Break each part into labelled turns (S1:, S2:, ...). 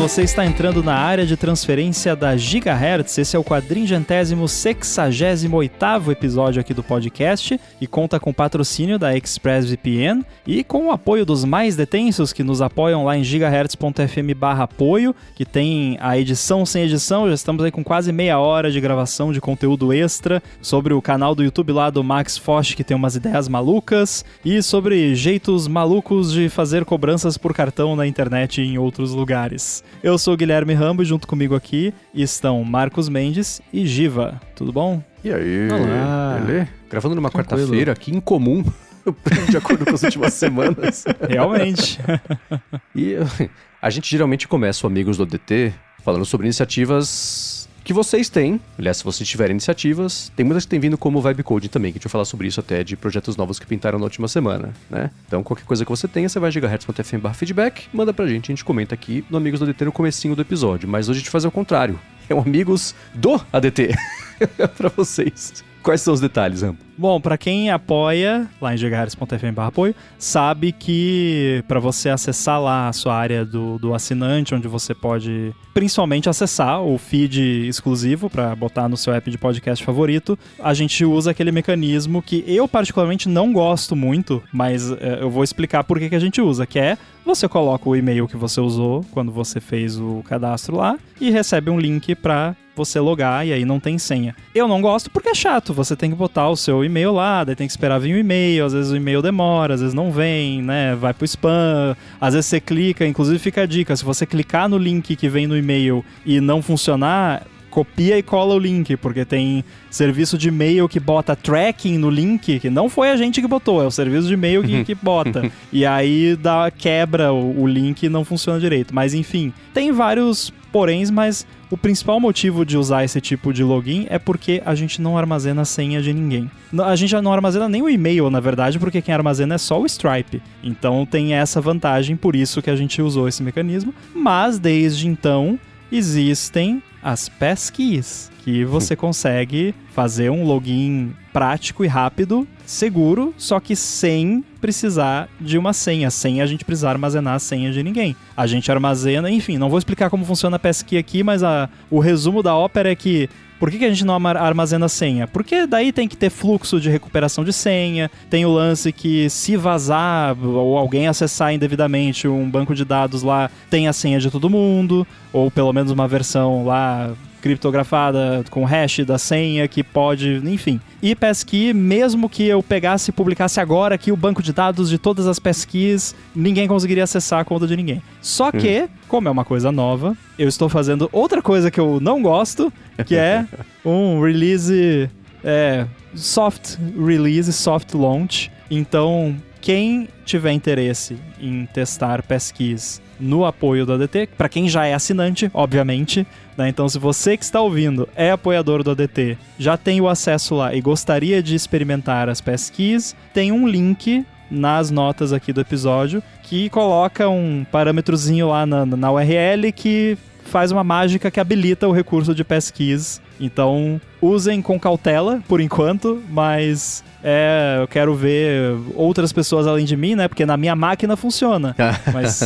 S1: você está entrando na área de transferência da Gigahertz. Esse é o 468º episódio aqui do podcast e conta com o patrocínio da ExpressVPN e com o apoio dos mais detensos que nos apoiam lá em gigahertz.fm/apoio, que tem a edição sem edição. Já estamos aí com quase meia hora de gravação de conteúdo extra sobre o canal do YouTube lá do Max Foch, que tem umas ideias malucas, e sobre jeitos malucos de fazer cobranças por cartão na internet e em outros lugares. Eu sou o Guilherme Rambo e junto comigo aqui estão Marcos Mendes e Giva. Tudo bom?
S2: E aí?
S1: Olá.
S2: Beleza? Gravando numa quarta-feira aqui em comum, de acordo com as últimas semanas.
S1: Realmente.
S2: E a gente geralmente começa o Amigos do ADT falando sobre iniciativas que vocês têm. Aliás, se vocês tiverem iniciativas, tem muitas que têm vindo como Vibe Coding também, que a gente vai falar sobre isso até, de projetos novos que pintaram na última semana, né? Então, qualquer coisa que você tenha, você vai a gigahertz.fm/feedback, manda pra gente, a gente comenta aqui no Amigos do ADT no comecinho do episódio. Mas hoje a gente vai fazer o contrário. É um Amigos do ADT. Pra vocês. Quais são os detalhes, Rambo?
S1: Bom, pra quem apoia lá em gigahertz.fm/apoio, sabe que pra você acessar lá a sua área do assinante, onde você pode principalmente acessar o feed exclusivo pra botar no seu app de podcast favorito, a gente usa aquele mecanismo que eu particularmente não gosto muito, mas eu vou explicar por que a gente usa, que é você coloca o e-mail que você usou quando você fez o cadastro lá e recebe um link pra você logar e aí não tem senha. Eu não gosto porque é chato, você tem que botar o seu e-mail lá, daí tem que esperar vir o e-mail, às vezes o e-mail demora, às vezes não vem, né, vai pro spam, às vezes você clica, inclusive fica a dica, se você clicar no link que vem no e-mail e não funcionar, copia e cola o link, porque tem serviço de e-mail que bota tracking no link, que não foi a gente que botou, é o serviço de e-mail que bota. E aí quebra o link e não funciona direito. Mas enfim, tem vários poréns, mas o principal motivo de usar esse tipo de login é porque a gente não armazena a senha de ninguém. A gente já não armazena nem o e-mail, na verdade, porque quem armazena é só o Stripe. Então tem essa vantagem, por isso que a gente usou esse mecanismo. Mas desde então existem as passkeys, que você consegue fazer um login prático e rápido, seguro, só que sem precisar de uma senha, sem a gente precisar armazenar a senha de ninguém. A gente armazena, enfim, não vou explicar como funciona a passkey aqui, mas o resumo da ópera é que por que a gente não armazena senha? Porque daí tem que ter fluxo de recuperação de senha, tem o lance que se vazar ou alguém acessar indevidamente um banco de dados lá, tem a senha de todo mundo, ou pelo menos uma versão lá criptografada com hash da senha que pode, enfim. E passkey, mesmo que eu pegasse e publicasse agora aqui o banco de dados de todas as passkeys, ninguém conseguiria acessar a conta de ninguém. Só que, como é uma coisa nova, eu estou fazendo outra coisa que eu não gosto, que é um release, soft release, soft launch. Então, quem tiver interesse em testar passkeys no apoio do ADT, para quem já é assinante, obviamente, né? Então, se você que está ouvindo é apoiador do ADT, já tem o acesso lá e gostaria de experimentar as passkeys, tem um link nas notas aqui do episódio que coloca um parâmetrozinho lá na URL que faz uma mágica que habilita o recurso de passkeys. Então, usem com cautela, por enquanto, mas eu quero ver outras pessoas além de mim, né? Porque na minha máquina funciona. Mas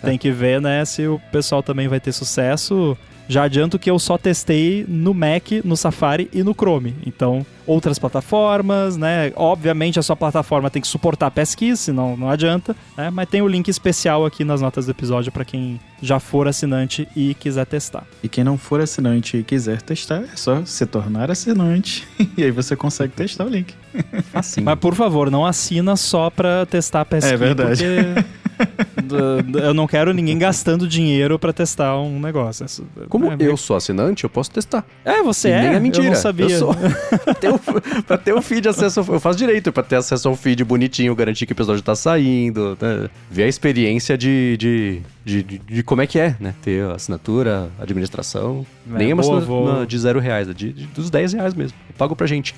S1: tem que ver, né, se o pessoal também vai ter sucesso. Já adianto que eu só testei no Mac, no Safari e no Chrome. Então, outras plataformas, né? Obviamente a sua plataforma tem que suportar passkeys, senão não adianta, né? Mas tem o link especial aqui nas notas do episódio para quem já for assinante e quiser testar.
S3: E quem não for assinante e quiser testar, é só se tornar assinante e aí você consegue testar o link.
S2: Assim.
S1: Mas por favor, não assina só pra testar passkey.
S3: É verdade.
S1: Porque eu não quero ninguém gastando dinheiro pra testar um negócio.
S2: Como eu sou assinante, eu posso testar.
S1: Você
S2: e nem é mentira.
S1: Eu não sabia.
S2: Eu sou. pra ter o feed acesso, eu faço direito pra ter acesso ao feed bonitinho, garantir que o episódio tá saindo, né? Ver a experiência de como é que é, né? Ter assinatura, administração. Nem é uma assinatura de R$0, dos R$10 mesmo. Pago pra gente.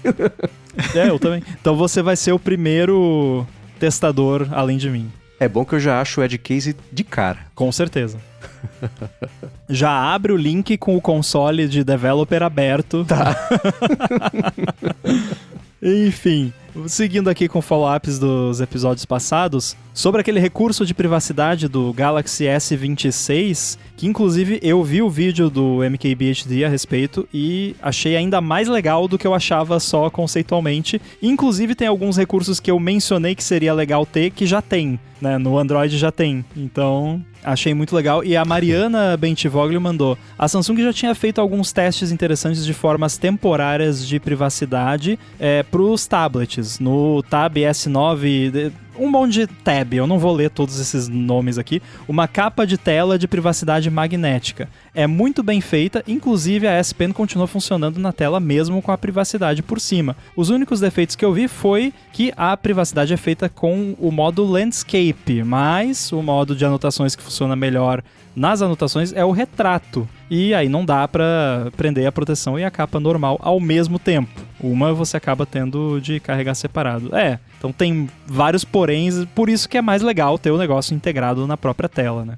S1: Eu também. Então você vai ser o primeiro testador além de mim.
S2: É bom que eu já acho o Edge Case de cara.
S1: Com certeza. Já abre o link com o console de developer aberto.
S2: Tá.
S1: Enfim, seguindo aqui com follow-ups dos episódios passados, sobre aquele recurso de privacidade do Galaxy S26, que inclusive eu vi o vídeo do MKBHD a respeito e achei ainda mais legal do que eu achava só conceitualmente. Inclusive tem alguns recursos que eu mencionei que seria legal ter, que já tem, né? No Android já tem. Então, achei muito legal. E a Mariana Bentivoglio mandou: a Samsung já tinha feito alguns testes interessantes de formas temporárias de privacidade para os tablets. No Tab S9, um monte de tab, eu não vou ler todos esses nomes aqui. Uma capa de tela de privacidade magnética. É muito bem feita, inclusive a S Pen continua funcionando na tela mesmo com a privacidade por cima. Os únicos defeitos que eu vi foi que a privacidade é feita com o modo Landscape, mas o modo de anotações que funciona melhor nas anotações é o retrato. E aí não dá pra prender a proteção e a capa normal ao mesmo tempo. Uma você acaba tendo de carregar separado. Então tem vários poréns, por isso que é mais legal ter o negócio integrado na própria tela, né?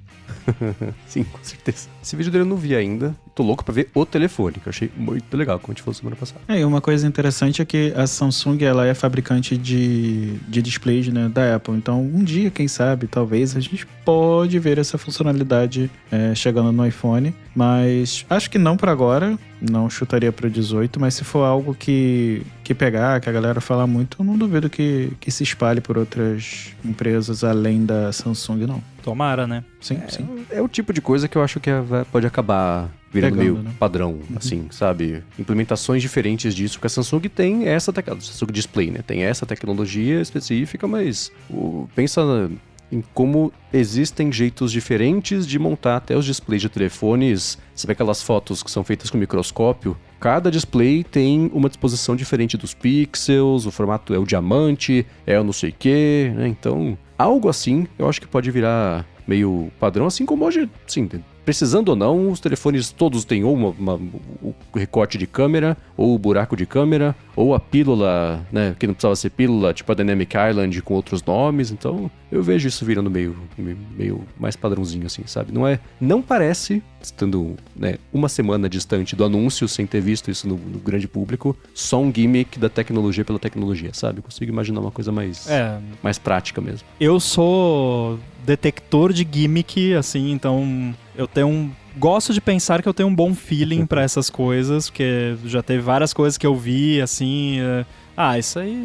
S2: Sim, com certeza. Esse vídeo dele eu não vi ainda. Tô louco pra ver o telefone, que eu achei muito legal, como a gente falou semana passada.
S3: E uma coisa interessante é que a Samsung, ela é fabricante de displays, né, da Apple. Então, um dia, quem sabe, talvez, a gente pode ver essa funcionalidade chegando no iPhone. Mas acho que não pra agora. Não chutaria pro 18, mas se for algo que pegar, que a galera fala muito, eu não duvido que se espalhe por outras empresas além da Samsung, não.
S1: Tomara, né?
S3: Sim.
S2: É o tipo de coisa que eu acho que pode acabar virando meio
S3: né?
S2: padrão, assim, sabe? Implementações diferentes disso, que a Samsung tem essa tecnologia, Samsung Display, né? Tem essa tecnologia específica, mas pensa em como existem jeitos diferentes de montar até os displays de telefones. Você vê aquelas fotos que são feitas com microscópio, cada display tem uma disposição diferente dos pixels, o formato é o diamante, é o não sei o quê, né? Então, algo assim eu acho que pode virar meio padrão, assim como hoje, sim, precisando ou não, os telefones todos têm ou o recorte de câmera, ou o buraco de câmera, ou a pílula, né, que não precisava ser pílula, tipo a Dynamic Island com outros nomes. Então eu vejo isso virando meio mais padrãozinho, assim, sabe? Não parece, estando, né, uma semana distante do anúncio, sem ter visto isso no grande público, só um gimmick da tecnologia pela tecnologia, sabe? Eu consigo imaginar uma coisa mais prática mesmo.
S1: Eu sou detector de gimmick, assim, então eu gosto de pensar que eu tenho um bom feeling pra essas coisas, porque já teve várias coisas que eu vi, assim, isso aí,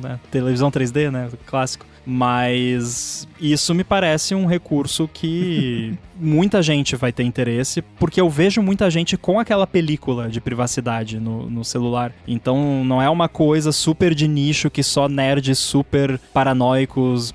S1: né, televisão 3D, né, clássico. Mas isso me parece um recurso que muita gente vai ter interesse, porque eu vejo muita gente com aquela película de privacidade no celular. Então não é uma coisa super de nicho que só nerds super paranoicos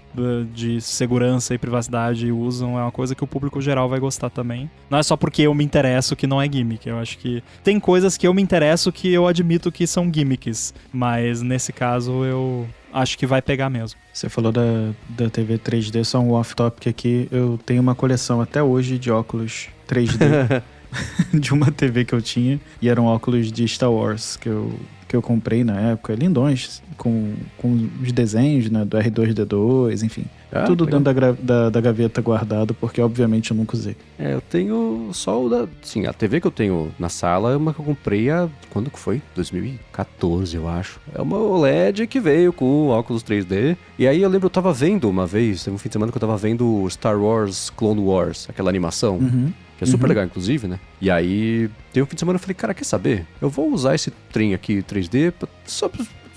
S1: de segurança e privacidade usam. É uma coisa que o público geral vai gostar também. Não é só porque eu me interesso que não é gimmick. Eu acho que tem coisas que eu me interesso que eu admito que são gimmicks, mas nesse caso eu acho que vai pegar mesmo.
S3: Você falou da TV 3D, só um off-topic aqui. Eu tenho uma coleção até hoje de óculos 3D de uma TV que eu tinha. E eram óculos de Star Wars que eu comprei na época. Lindões, com os desenhos, né, do R2-D2, enfim. Tudo legal. Dentro da gaveta guardado, porque obviamente eu nunca usei.
S2: Eu tenho só sim, a TV que eu tenho na sala é uma que eu comprei quando que foi? 2014, eu acho. É uma OLED que veio com óculos 3D. E aí eu lembro, eu tava vendo uma vez, teve um fim de semana que eu tava vendo Star Wars Clone Wars, aquela animação.
S3: Uhum.
S2: Que é super legal, inclusive, né? E aí, tem um fim de semana eu falei, cara, quer saber? Eu vou usar esse trem aqui 3D só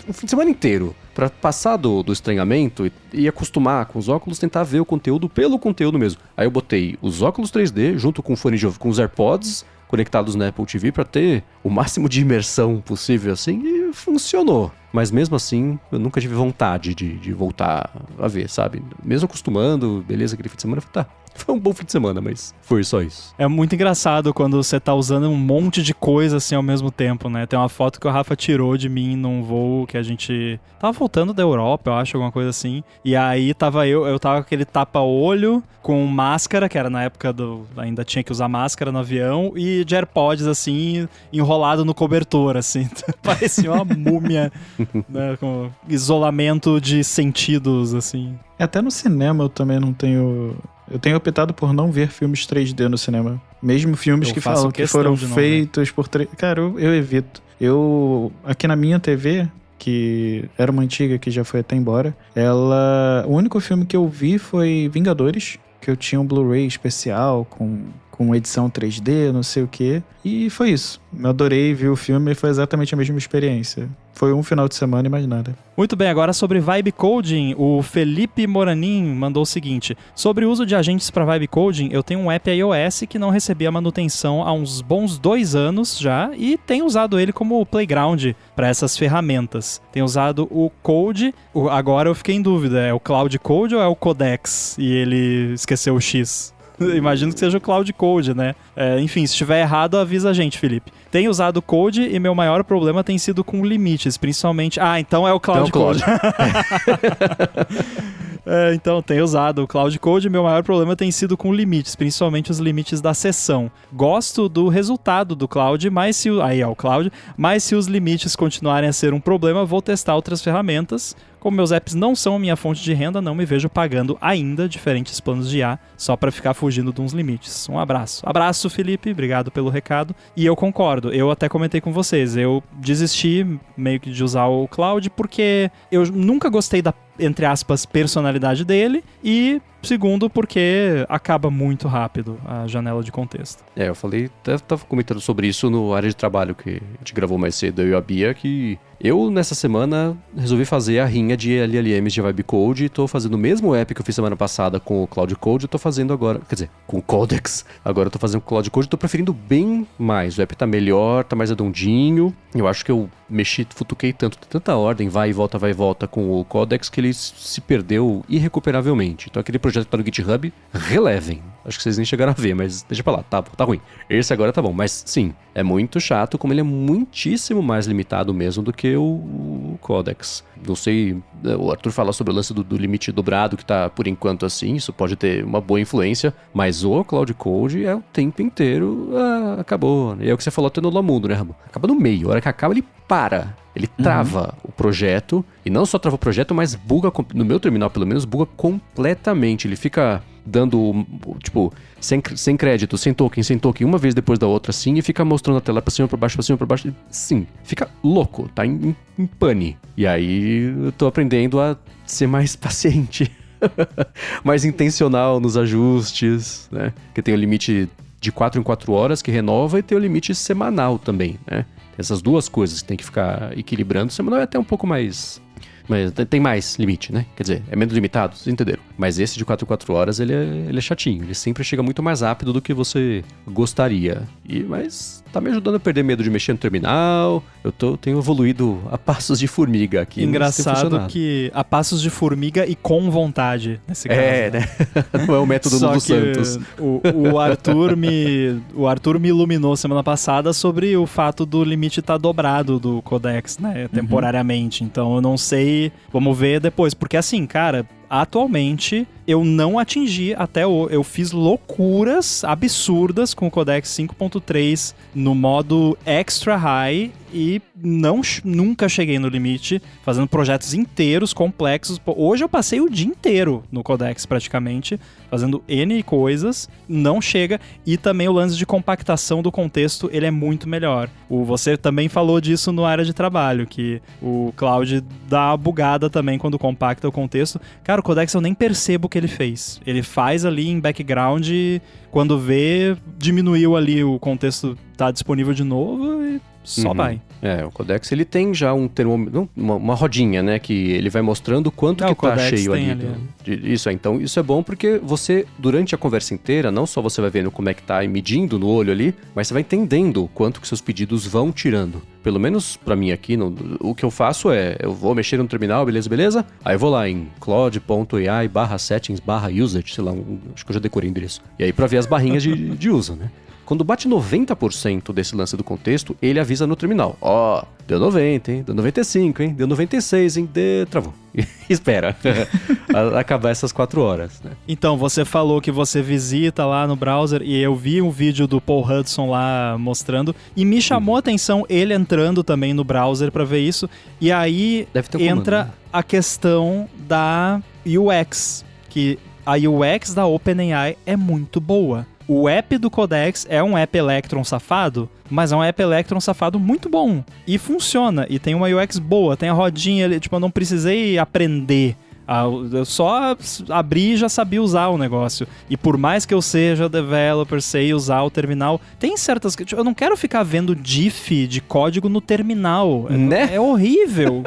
S2: o fim de semana inteiro, pra passar do estranhamento e acostumar com os óculos, tentar ver o conteúdo pelo conteúdo mesmo. Aí eu botei os óculos 3D junto com o fone de ouvido, com os AirPods conectados na Apple TV pra ter o máximo de imersão possível, assim, e funcionou. Mas mesmo assim, eu nunca tive vontade de voltar a ver, sabe? Mesmo acostumando, beleza, aquele fim de semana, eu falei, tá, foi um bom fim de semana, mas foi só isso.
S1: É muito engraçado quando você tá usando um monte de coisa assim ao mesmo tempo, né? Tem uma foto que o Rafa tirou de mim num voo que a gente tava voltando da Europa, eu acho, alguma coisa assim. E aí tava eu tava com aquele tapa-olho com máscara, que era na época ainda tinha que usar máscara no avião, e de AirPods, assim, enrolado no cobertor, assim. Parecia uma múmia, né? Com isolamento de sentidos, assim.
S3: Até no cinema eu também não tenho... Eu tenho optado por não ver filmes 3D no cinema. Mesmo filmes que falam que foram feitos por 3D. Cara, eu evito. Aqui na minha TV, que era uma antiga que já foi até embora, o único filme que eu vi foi Vingadores, que eu tinha um Blu-ray especial com com edição 3D, não sei o quê. E foi isso. Eu adorei, vi o filme e foi exatamente a mesma experiência. Foi um final de semana e mais nada.
S1: Muito bem, agora sobre Vibe Coding, o Felipe Moranin mandou o seguinte: sobre o uso de agentes para Vibe Coding, eu tenho um app iOS que não recebia manutenção há uns bons 2 anos já e tenho usado ele como playground para essas ferramentas. Tenho usado o Code, agora eu fiquei em dúvida, é o Cloud Code ou é o Codex? E ele esqueceu o X. Imagino que seja o Cloud Code, né? Enfim, se estiver errado, avisa a gente, Felipe. Tenho usado o Code e meu maior problema tem sido com limites, principalmente... então é o Cloud Code. Então, tenho usado o Cloud Code e meu maior problema tem sido com limites, principalmente os limites da sessão. Gosto do resultado do Cloud, mas se os limites continuarem a ser um problema, vou testar outras ferramentas. Como meus apps não são a minha fonte de renda, não me vejo pagando ainda diferentes planos de IA só para ficar fugindo de uns limites. Um abraço. Abraço, Felipe. Obrigado pelo recado. E eu concordo. Eu até comentei com vocês. Eu desisti meio que de usar o Cloud porque eu nunca gostei da, entre aspas, personalidade dele e... segundo, porque acaba muito rápido a janela de contexto.
S2: Eu falei, até tava comentando sobre isso no área de trabalho que a gente gravou mais cedo, eu e a Bia, que eu, nessa semana, resolvi fazer a rinha de LLMs de Vibe Code e tô fazendo o mesmo app que eu fiz semana passada com o Cloud Code, eu tô fazendo agora, quer dizer, com o Codex, agora eu tô fazendo com o Cloud Code, tô preferindo bem mais, o app tá melhor, tá mais redondinho, eu acho que eu futuquei tanta ordem, vai e volta com o Codex, que ele se perdeu irrecuperavelmente. Então aquele projeto para o GitHub, relevem. Acho que vocês nem chegaram a ver, mas deixa pra lá, tá ruim. Esse agora tá bom, mas sim, é muito chato, como ele é muitíssimo mais limitado mesmo do que o Codex. Não sei, o Arthur fala sobre o lance do limite dobrado, que tá por enquanto assim, isso pode ter uma boa influência, mas o Cloud Code é o tempo inteiro, acabou. E é o que você falou até no Lamundo, né, Ramon? Acaba no meio, a hora que acaba ele para. Ele trava o projeto, e não só trava o projeto, mas buga, no meu terminal pelo menos, buga completamente. Ele fica dando, tipo, sem crédito, sem token, uma vez depois da outra assim, e fica mostrando a tela pra cima, pra baixo, e, sim, fica louco, tá em pane. E aí eu tô aprendendo a ser mais paciente, mais intencional nos ajustes, né? Porque tem o limite de 4 em 4 horas que renova e tem o limite semanal também, né? Essas duas coisas que tem que ficar equilibrando. Semanal é até um pouco mais... Mas tem mais limite, né? Quer dizer, é menos limitado, vocês entenderam? Mas esse de 4 em 4 horas, ele é chatinho. Ele sempre chega muito mais rápido do que você gostaria. Mas tá me ajudando a perder medo de mexer no terminal. Tenho evoluído a passos de formiga aqui.
S1: Engraçado que a passos de formiga e com vontade, nesse caso.
S2: Né? Não é o método do Santos.
S1: O Arthur me iluminou semana passada sobre o fato do limite estar dobrado do Codex, né? Temporariamente. Então eu não sei. Vamos ver depois. Porque assim, cara, atualmente eu não atingi até eu fiz loucuras absurdas com o Codex 5.3 no modo extra high e nunca cheguei no limite, fazendo projetos inteiros, complexos. Hoje eu passei o dia inteiro no Codex praticamente, fazendo N coisas, não chega. E também o lance de compactação do contexto, ele é muito melhor. Você também falou disso no área de trabalho, que o Cloud dá uma bugada também quando compacta o contexto. Cara, o Codex eu nem percebo o que ele fez. Ele faz ali em background, quando vê, diminuiu ali, o contexto tá disponível de novo e só vai.
S2: O Codex, ele tem já um termômetro, uma rodinha, né, que ele vai mostrando quanto que tá cheio ali. Então isso é bom porque você, durante a conversa inteira, não só você vai vendo como é que tá e medindo no olho ali, mas você vai entendendo quanto que seus pedidos vão tirando. Pelo menos pra mim aqui, o que eu faço é, eu vou mexer no terminal, beleza? Aí eu vou lá em cloud.ai/settings/usage, sei lá, acho que eu já decorei o endereço. E aí pra ver as barrinhas de uso, né? Quando bate 90% desse lance do contexto, ele avisa no terminal. Deu 90, hein? Deu 95, hein? Deu 96, hein? Travou. Espera acabar essas 4 horas, né?
S1: Então, você falou que você visita lá no browser e eu vi um vídeo do Paul Hudson lá mostrando e me chamou a atenção ele entrando também no browser pra ver isso. E aí entra a questão da UX, que a UX da OpenAI é muito boa. O app do Codex é um app Electron safado, mas é um app Electron safado muito bom. E funciona, e tem uma UX boa, tem a rodinha ali, tipo, eu não precisei aprender Eu só abri e já sabia usar o negócio. E por mais que eu seja developer, sei usar o terminal, tem certas... Eu não quero ficar vendo diff de código no terminal.
S2: Né?
S1: É horrível.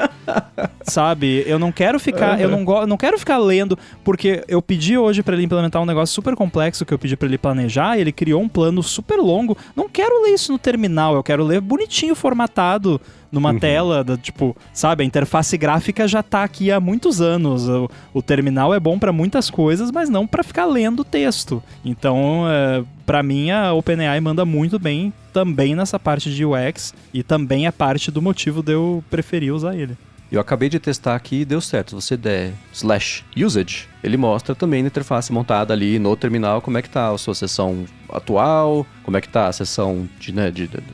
S1: Sabe? Eu não quero ficar... Eu não quero ficar lendo, porque eu pedi hoje pra ele implementar um negócio super complexo que eu pedi pra ele planejar, e ele criou um plano super longo. Não quero ler isso no terminal, eu quero ler bonitinho, formatado, numa tela, tipo, sabe, a interface gráfica já tá aqui há muitos anos. O terminal é bom pra muitas coisas, mas não pra ficar lendo texto. Então, pra mim, a OpenAI manda muito bem também nessa parte de UX, e também é parte do motivo de eu preferir usar ele.
S2: Eu acabei de testar aqui e deu certo. Se você der /usage, ele mostra também na interface montada ali no terminal como é que tá a sua sessão atual, como é que tá a sessão de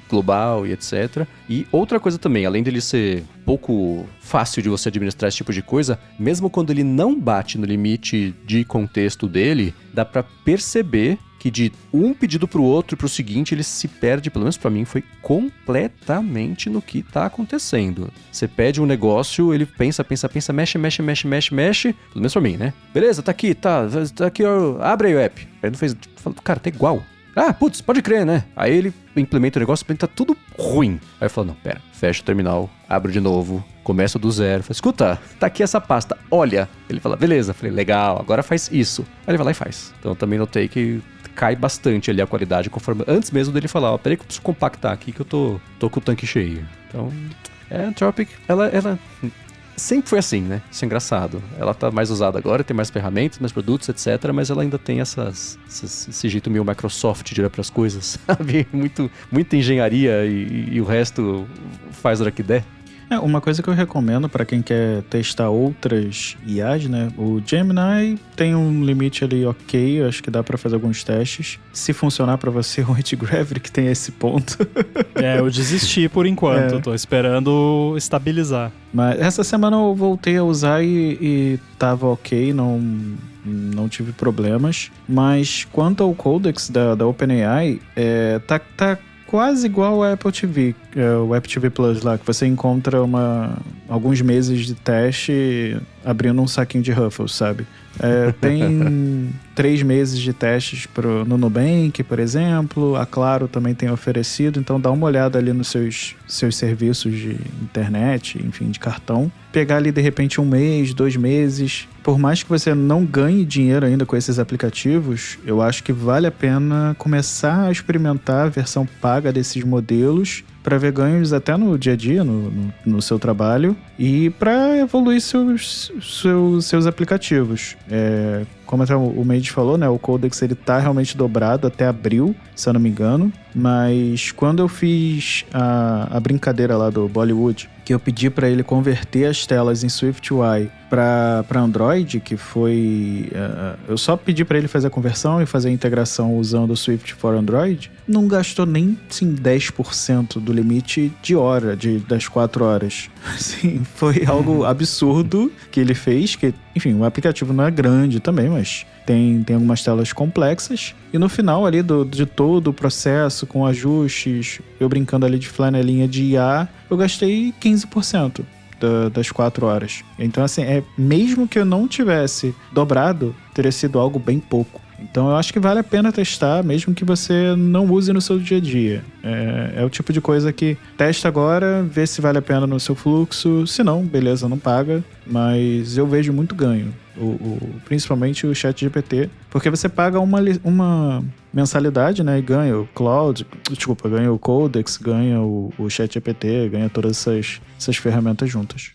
S2: global e etc. E outra coisa também, além dele ser pouco fácil de você administrar esse tipo de coisa, mesmo quando ele não bate no limite de contexto dele, dá pra perceber que de um pedido pro outro e pro seguinte, ele se perde, pelo menos pra mim, foi completamente no que tá acontecendo. Você pede um negócio, ele pensa, mexe, pelo menos pra mim, né? Beleza, tá aqui, ó, abre aí o app. Aí ele não fez, cara, tá igual. Ah, putz, pode crer, né? Aí ele implementa o negócio, tá tudo ruim. Aí eu falo, não, pera, fecha o terminal, abre de novo, começa do zero. Fala, escuta, tá aqui essa pasta, olha. Ele fala, beleza. Falei, legal, agora faz isso. Aí ele vai lá e faz. Então eu também notei que cai bastante ali a qualidade, conforme antes mesmo dele falar, ó, peraí que eu preciso compactar aqui que eu tô com o tanque cheio. Então, a Anthropic, ela sempre foi assim, né? Isso é engraçado. Ela tá mais usada agora, tem mais ferramentas, mais produtos, etc. Mas ela ainda tem esse jeito meio Microsoft de olhar pras coisas, sabe? Muita engenharia e o resto faz a hora que der.
S3: Uma coisa que eu recomendo para quem quer testar outras IAs, né? O Gemini tem um limite ali ok, eu acho que dá para fazer alguns testes. Se funcionar para você, o Antigravity que tem esse ponto.
S1: Eu desisti por enquanto, tô esperando estabilizar.
S3: Mas essa semana eu voltei a usar e tava ok, não tive problemas. Mas quanto ao Codex da OpenAI, tá quase igual ao Apple TV, o Apple TV Plus lá, que você encontra alguns meses de teste abrindo um saquinho de Ruffles, sabe? Tem 3 meses de testes no Nubank, por exemplo. A Claro também tem oferecido, então dá uma olhada ali nos seus serviços de internet, enfim, de cartão. Pegar ali de repente 1 mês, 2 meses. Por mais que você não ganhe dinheiro ainda com esses aplicativos, eu acho que vale a pena começar a experimentar a versão paga desses modelos para ver ganhos até no dia a dia, no seu trabalho, e para evoluir seus aplicativos. Como até o Made falou, né, o Codex ele tá realmente dobrado até abril, se eu não me engano, mas quando eu fiz a brincadeira lá do Bollywood, que eu pedi para ele converter as telas em SwiftUI para Android, que foi... eu só pedi para ele fazer a conversão e fazer a integração usando o Swift for Android, não gastou nem, sim, 10% do limite de hora, das 4 horas. Sim, foi algo absurdo que ele fez, que, enfim, o aplicativo não é grande também, mas tem algumas telas complexas. E no final ali de todo o processo, com ajustes, eu brincando ali de flanelinha de IA, eu gastei 15% das 4 horas. Então, assim, mesmo que eu não tivesse dobrado, teria sido algo bem pouco. Então eu acho que vale a pena testar, mesmo que você não use no seu dia a dia. É o tipo de coisa que testa agora, vê se vale a pena no seu fluxo. Se não, beleza, não paga. Mas eu vejo muito ganho, principalmente o ChatGPT, porque você paga uma mensalidade, né, e ganha o ganha o Codex, ganha o ChatGPT, ganha todas essas ferramentas juntas.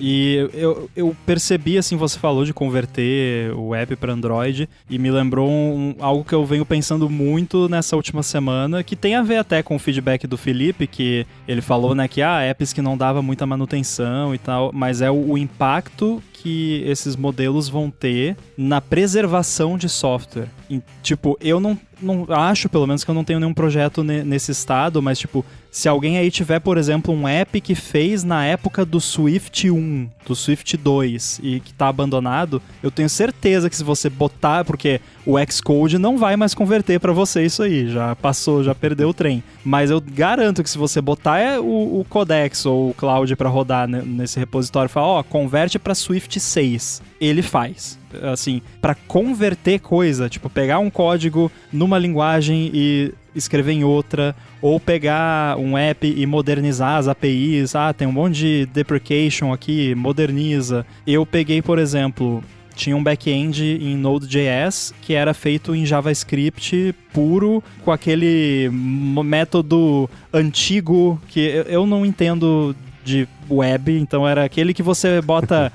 S1: E eu percebi, assim, você falou de converter o app para Android e me lembrou algo que eu venho pensando muito nessa última semana, que tem a ver até com o feedback do Felipe, que ele falou, né, que apps que não dava muita manutenção e tal, mas é o impacto que esses modelos vão ter na preservação de software. E, tipo, eu não acho, pelo menos, que eu não tenho nenhum projeto nesse estado, mas, tipo, se alguém aí tiver, por exemplo, um app que fez na época do Swift 1, do Swift 2 e que tá abandonado, eu tenho certeza que se você botar, porque o Xcode não vai mais converter pra você isso aí, já passou, já perdeu o trem. Mas eu garanto que se você botar o Codex ou o Cloud pra rodar nesse repositório e falar, converte pra Swift 6, ele faz. Assim, pra converter coisa, tipo, pegar um código numa linguagem e escrever em outra, ou pegar um app e modernizar as APIs, tem um monte de deprecation aqui, moderniza. Eu peguei, por exemplo, tinha um back-end em Node.js que era feito em JavaScript puro, com aquele método antigo que eu não entendo de web, então era aquele que você bota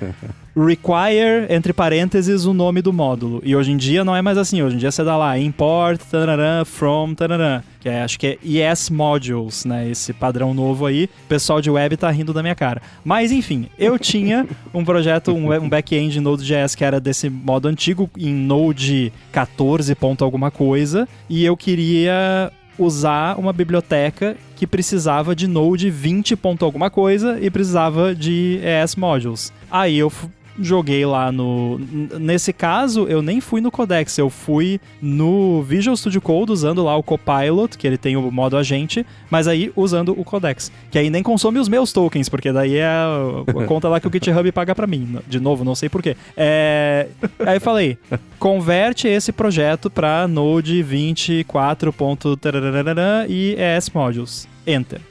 S1: require, entre parênteses, o nome do módulo. E hoje em dia não é mais assim. Hoje em dia você dá lá import, tarará, from, tarará, que acho que é ES Modules, né? Esse padrão novo aí. O pessoal de web tá rindo da minha cara. Mas, enfim, eu tinha um projeto, um back-end em Node.js que era desse modo antigo, em Node 14 ponto alguma coisa, e eu queria usar uma biblioteca que precisava de Node 20 ponto alguma coisa e precisava de ES Modules. Aí eu joguei lá nesse caso, eu nem fui no Codex, eu fui no Visual Studio Code usando lá o Copilot, que ele tem o modo agente, mas aí usando o Codex, que aí nem consome os meus tokens, porque daí é a conta lá que o GitHub paga pra mim. De novo, não sei porquê. Aí eu falei, converte esse projeto pra Node 24. E ES Modules. Enter.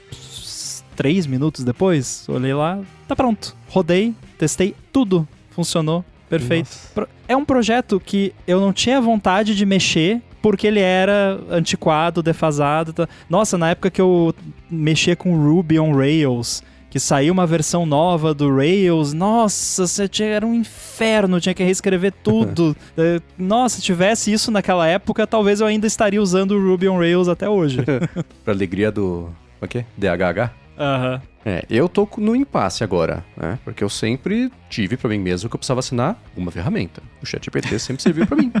S1: 3 minutos depois, olhei lá, tá pronto. Rodei, testei tudo. Funcionou, perfeito. Nossa. É um projeto que eu não tinha vontade de mexer, porque ele era antiquado, defasado. Nossa, na época que eu mexia com Ruby on Rails, que saiu uma versão nova do Rails, nossa, era um inferno, tinha que reescrever tudo. Nossa, se tivesse isso naquela época, talvez eu ainda estaria usando o Ruby on Rails até hoje.
S2: Pra alegria do... O quê? DHH?
S1: Aham.
S2: Eu tô no impasse agora, né? Porque eu sempre tive pra mim mesmo que eu precisava assinar uma ferramenta. O ChatGPT sempre serviu pra mim.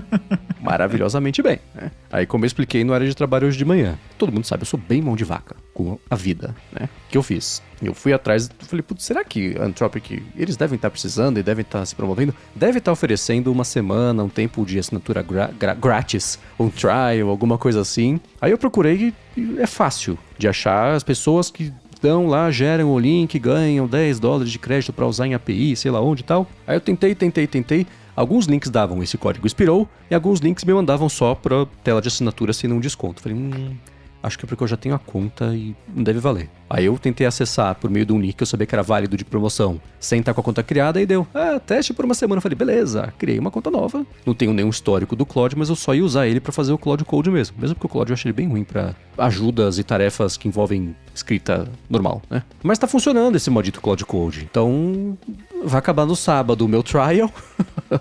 S2: Maravilhosamente bem, né? Aí, como eu expliquei no área de trabalho hoje de manhã, todo mundo sabe, eu sou bem mão de vaca com a vida, né? O que eu fiz? Eu fui atrás, falei, putz, será que a Anthropic, eles devem estar precisando e devem estar se promovendo? Deve estar oferecendo uma semana, um tempo de assinatura grátis, um trial, alguma coisa assim. Aí eu procurei e é fácil de achar as pessoas que dão lá, geram o link, ganham $10 de crédito pra usar em API, sei lá onde e tal. Aí eu tentei. Alguns links davam esse código expirou e alguns links me mandavam só pra tela de assinatura sem nenhum desconto. Falei, acho que é porque eu já tenho a conta e não deve valer. Aí eu tentei acessar por meio de um link que eu sabia que era válido de promoção, sem estar com a conta criada, e deu, teste por uma semana. Eu falei, beleza, criei uma conta nova. Não tenho nenhum histórico do Claude, mas eu só ia usar ele pra fazer o Claude Code mesmo. Mesmo porque o Claude eu achei ele bem ruim pra ajudas e tarefas que envolvem escrita normal, né? Mas tá funcionando esse maldito Claude Code. Então, vai acabar no sábado o meu trial.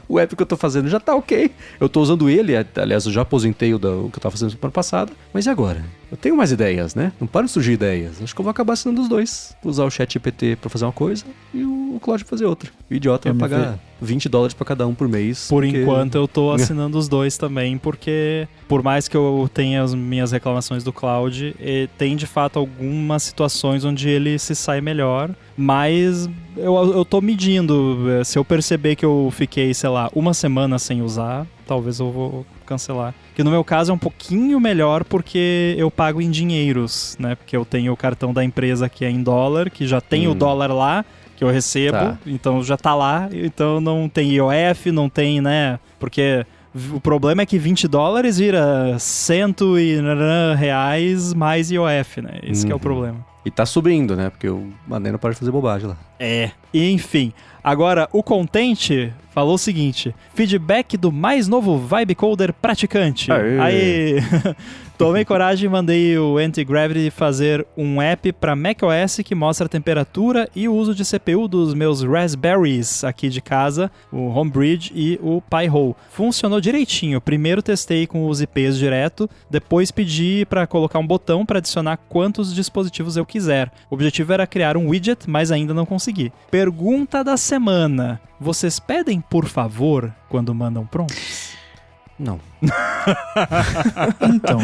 S2: O app que eu tô fazendo já tá ok. Eu tô usando ele, aliás, eu já aposentei o que eu tava fazendo semana passada. Mas e agora? Eu tenho mais ideias, né? Não param de surgir ideias. Acho que eu vou acabar assinando os dois. Vou usar o ChatGPT pra fazer uma coisa e o Claude pra fazer outra. O idiota vai pagar $20 pra cada um por mês.
S1: Por enquanto eu tô assinando os dois também, porque por mais que eu tenha as minhas reclamações do Claude, tem de fato algumas situações onde ele se sai melhor, mas eu tô medindo. Se eu perceber que eu fiquei, sei lá, uma semana sem usar, talvez eu vou cancelar. Que no meu caso é um pouquinho melhor porque eu pago em dinheiros, né? Porque eu tenho o cartão da empresa que é em dólar, que já tem o dólar lá, que eu recebo, então já tá lá, então não tem IOF, não tem, né? Porque o problema é que $20 vira R$100 mais IOF, né? Esse que é o problema.
S2: E tá subindo, né? Porque o Mané não pode fazer bobagem lá.
S1: Enfim. Agora, o Content falou o seguinte: feedback do mais novo Vibe Coder praticante. Aí, tomei coragem e mandei o Anti-Gravity fazer um app para macOS que mostra a temperatura e o uso de CPU dos meus Raspberries aqui de casa, o Homebridge e o Pi-hole. Funcionou direitinho. Primeiro testei com os IPs direto, depois pedi para colocar um botão para adicionar quantos dispositivos eu quiser. O objetivo era criar um widget, mas ainda não consegui. Pergunta da semana: vocês pedem por favor quando mandam prompts?
S2: Não.
S3: Então.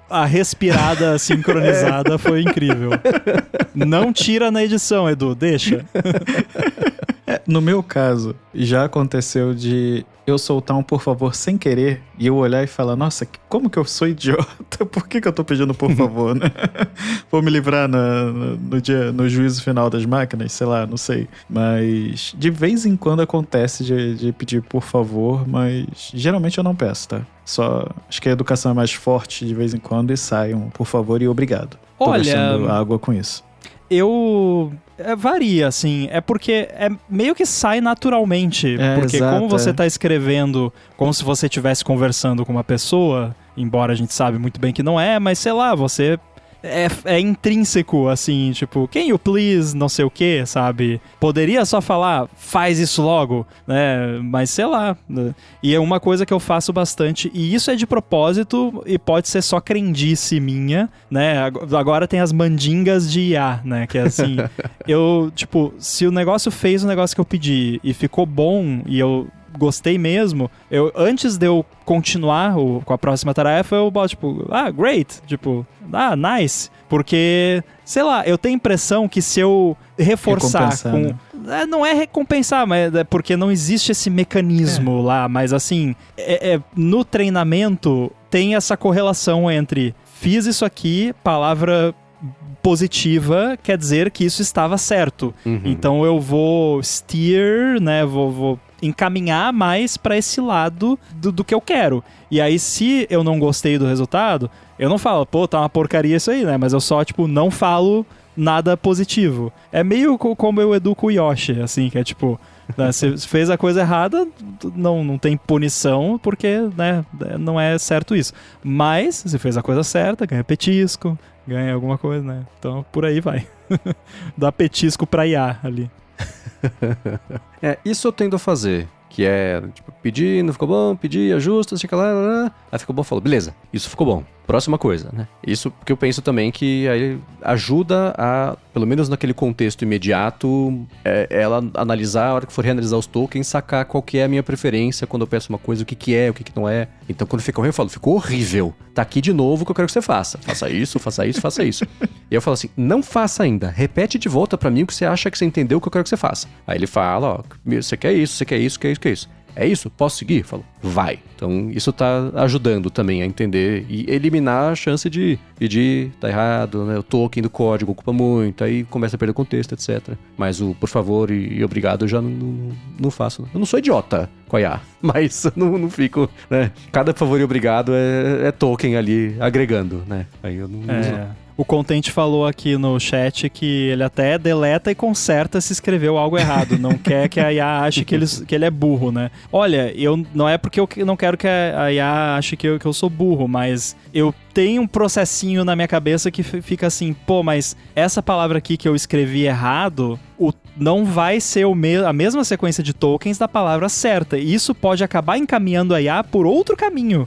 S1: A respirada sincronizada foi incrível. Não tira na edição, Edu, deixa.
S3: No meu caso, já aconteceu de eu soltar um por favor sem querer e eu olhar e falar, nossa, como que eu sou idiota? Por que eu tô pedindo por favor, né? Vou me livrar no juízo final das máquinas, sei lá, não sei. Mas de vez em quando acontece de pedir por favor, mas geralmente eu não peço, tá? Só acho que a educação é mais forte de vez em quando e sai um por favor e obrigado. Tô gastando água com isso.
S1: Varia, assim. É porque meio que sai naturalmente. Porque
S3: exato,
S1: como você tá escrevendo como se você estivesse conversando com uma pessoa, embora a gente sabe muito bem que não é, mas sei lá, você... É intrínseco, assim, tipo, can you please, não sei o que, sabe? Poderia só falar, faz isso logo, né? Mas sei lá. Né? E é uma coisa que eu faço bastante, e isso é de propósito, e pode ser só crendice minha, né? Agora tem as mandingas de IA, né? Que é assim, se o negócio fez o negócio que eu pedi e ficou bom, e eu gostei mesmo, antes de eu continuar com a próxima tarefa, eu boto, tipo, great, tipo, nice, porque, sei lá, eu tenho a impressão que se eu reforçar com... Né? Não é recompensar, mas é porque não existe esse mecanismo lá, mas assim, no treinamento tem essa correlação entre fiz isso aqui, palavra positiva quer dizer que isso estava certo. Uhum. Então eu vou steer, né, vou encaminhar mais para esse lado do que eu quero. E aí, se eu não gostei do resultado, eu não falo, pô, tá uma porcaria isso aí, né? Mas eu só, tipo, não falo nada positivo. É meio como eu educo o Yoshi, assim, que é tipo, né, se fez a coisa errada, não tem punição, porque, né, não é certo isso. Mas, se fez a coisa certa, ganha petisco, ganha alguma coisa, né? Então, por aí vai. Dá petisco pra IA ali.
S2: Isso eu tendo a fazer, que é, tipo, pedir, não ficou bom, pedir, ajusta, fica lá, aí ficou bom, falou, beleza, isso ficou bom. Próxima coisa, né? Isso porque eu penso também que aí ajuda a, pelo menos naquele contexto imediato, ela analisar, a hora que for reanalisar os tokens, sacar qual que é a minha preferência quando eu peço uma coisa, o que é, o que não é. Então quando fica ruim, eu falo, ficou horrível. Tá aqui de novo o que eu quero que você faça. Faça isso, faça isso, faça isso. E eu falo assim, não faça ainda. Repete de volta pra mim o que você acha que você entendeu o que eu quero que você faça. Aí ele fala, você quer isso, você quer isso, quer isso, quer isso. É isso? Posso seguir? Eu falo, vai. Então, isso tá ajudando também a entender e eliminar a chance de pedir, tá errado, né? O token do código ocupa muito, aí começa a perder contexto, etc. Mas o por favor e obrigado eu já não faço. Eu não sou idiota com a IA, mas eu não fico, né? Cada por favor e obrigado é token ali agregando, né? Aí eu não uso.
S1: O Content falou aqui no chat que ele até deleta e conserta se escreveu algo errado. Não quer que a IA ache que ele é burro, né? Olha, não é porque eu não quero que a IA ache que eu sou burro, mas eu tenho um processinho na minha cabeça que fica assim, pô, mas essa palavra aqui que eu escrevi errado, não vai ser a mesma sequência de tokens da palavra certa. E isso pode acabar encaminhando a IA por outro caminho.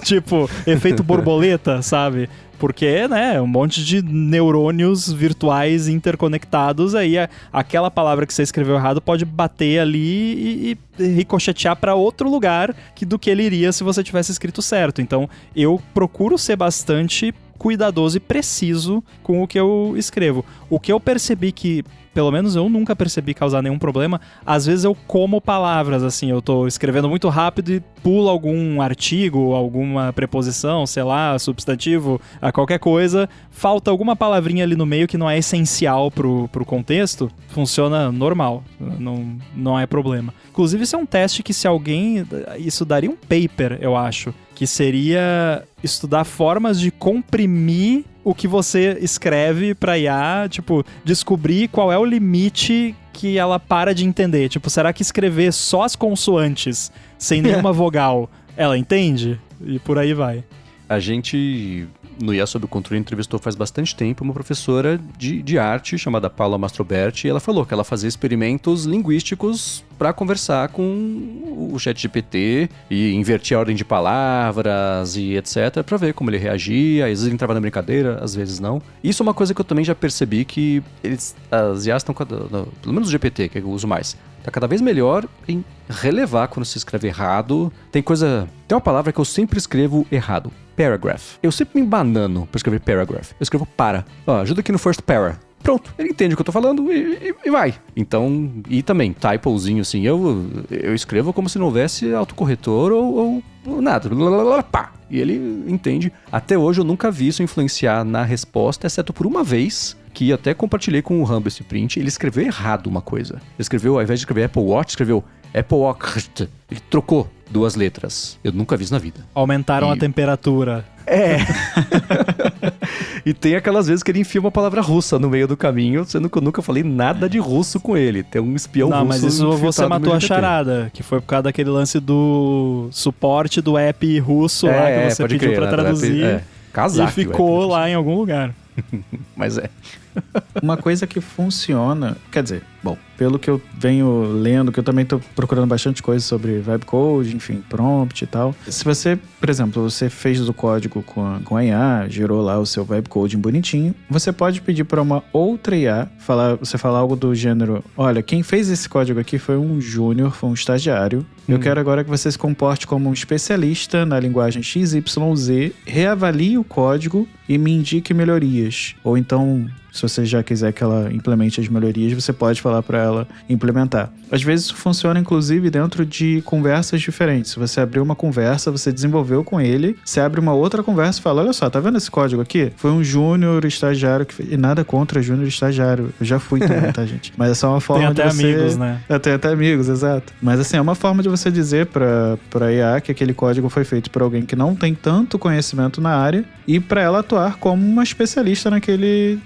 S1: Tipo, efeito borboleta, sabe? Porque, né, um monte de neurônios virtuais interconectados, aí aquela palavra que você escreveu errado pode bater ali e ricochetear para outro lugar do que ele iria se você tivesse escrito certo. Então, eu procuro ser bastante cuidadoso e preciso com o que eu escrevo. O que eu percebi que, pelo menos eu nunca percebi causar nenhum problema, às vezes eu como palavras, assim, eu tô escrevendo muito rápido e pulo algum artigo, alguma preposição, sei lá, substantivo, a qualquer coisa, falta alguma palavrinha ali no meio que não é essencial pro contexto, funciona normal, não é problema. Inclusive, isso é um teste que isso daria um paper, eu acho, que seria estudar formas de comprimir o que você escreve pra IA, tipo, descobrir qual é o limite que ela para de entender. Tipo, será que escrever só as consoantes, sem nenhuma vogal, ela entende? E por aí vai.
S2: A gente, no IA Sob Controle, entrevistou faz bastante tempo uma professora de arte chamada Paula Mastroberti, e ela falou que ela fazia experimentos linguísticos para conversar com o ChatGPT e invertir a ordem de palavras e etc, para ver como ele reagia. Às vezes ele entrava na brincadeira, às vezes não. Isso é uma coisa que eu também já percebi que as IAs estão, pelo menos o GPT, que eu uso mais, tá cada vez melhor em relevar quando se escreve errado. Tem uma palavra que eu sempre escrevo errado. Paragraph. Eu sempre me embanano pra escrever paragraph. Eu escrevo para. Ajuda aqui no first para. Pronto, ele entende o que eu tô falando e vai. Então, e também, typozinho assim, eu escrevo como se não houvesse autocorretor ou nada. Pá. E ele entende. Até hoje eu nunca vi isso influenciar na resposta, exceto por uma vez, que até compartilhei com o Rambo esse print. Ele escreveu errado uma coisa. Ele escreveu, ao invés de escrever Apple Watch, escreveu Apple Watch. Ele trocou 2 letras. Eu nunca vi isso na vida.
S1: Aumentaram a temperatura.
S2: E tem aquelas vezes que ele enfia uma palavra russa no meio do caminho, sendo que eu nunca falei nada de russo com ele. Tem um espião russo.
S1: Não, mas isso você matou a charada, que foi por causa daquele lance do suporte do app russo lá que você pediu pra traduzir.
S2: Casaco,
S1: e ficou lá em algum lugar.
S2: Mas
S3: Uma coisa que funciona, quer dizer, bom, pelo que eu venho lendo, que eu também tô procurando bastante coisa sobre vibe code, enfim, prompt e tal. Se você, por exemplo, você fez o código com a IA, gerou lá o seu vibe coding bonitinho, você pode pedir para uma outra IA, você falar algo do gênero, olha, quem fez esse código aqui foi um júnior, foi um estagiário, eu quero agora que você se comporte como um especialista na linguagem XYZ, reavalie o código e me indique melhorias. Ou então, se você já quiser que ela implemente as melhorias, você pode falar para ela implementar. Às vezes isso funciona, inclusive, dentro de conversas diferentes. Se você abrir uma conversa, você desenvolveu com ele, você abre uma outra conversa e fala, olha só, tá vendo esse código aqui? Foi um júnior estagiário que fez. E nada contra júnior estagiário. Eu já fui também, tá, gente? Mas é só uma forma
S1: de você... Tem até amigos, né?
S3: Tem até amigos, exato. Mas assim, é uma forma de você dizer pra IA que aquele código foi feito por alguém que não tem tanto conhecimento na área e para ela atuar como uma especialista naquele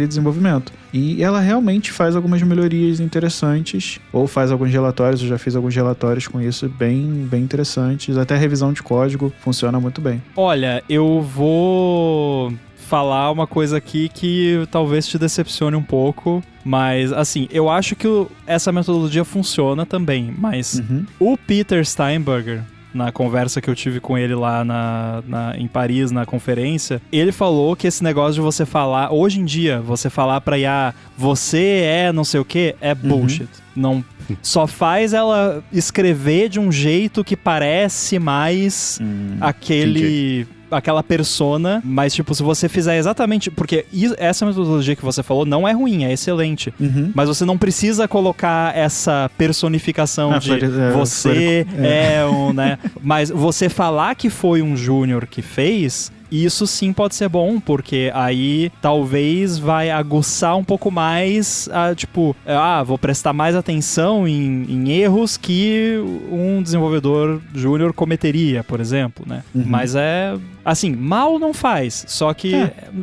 S3: desenvolvimento. E ela realmente faz algumas melhorias interessantes, ou faz alguns relatórios, eu já fiz alguns relatórios com isso bem, bem interessantes, até a revisão de código funciona muito bem.
S1: Olha, eu vou falar uma coisa aqui que talvez te decepcione um pouco, mas assim, eu acho que essa metodologia funciona também, mas o Peter Steinberger, na conversa que eu tive com ele lá em Paris, na conferência, ele falou que esse negócio de você falar, hoje em dia, você falar pra IA, você é não sei o que, é bullshit. Não, só faz ela escrever de um jeito que parece mais aquela persona, mas tipo, se você fizer exatamente, porque essa metodologia que você falou não é ruim, é excelente, mas você não precisa colocar essa personificação você é um, né, mas você falar que foi um júnior que fez, isso sim pode ser bom, porque aí talvez vai aguçar um pouco mais vou prestar mais atenção em erros que um desenvolvedor júnior cometeria, por exemplo, né? Mas assim, mal não faz, só que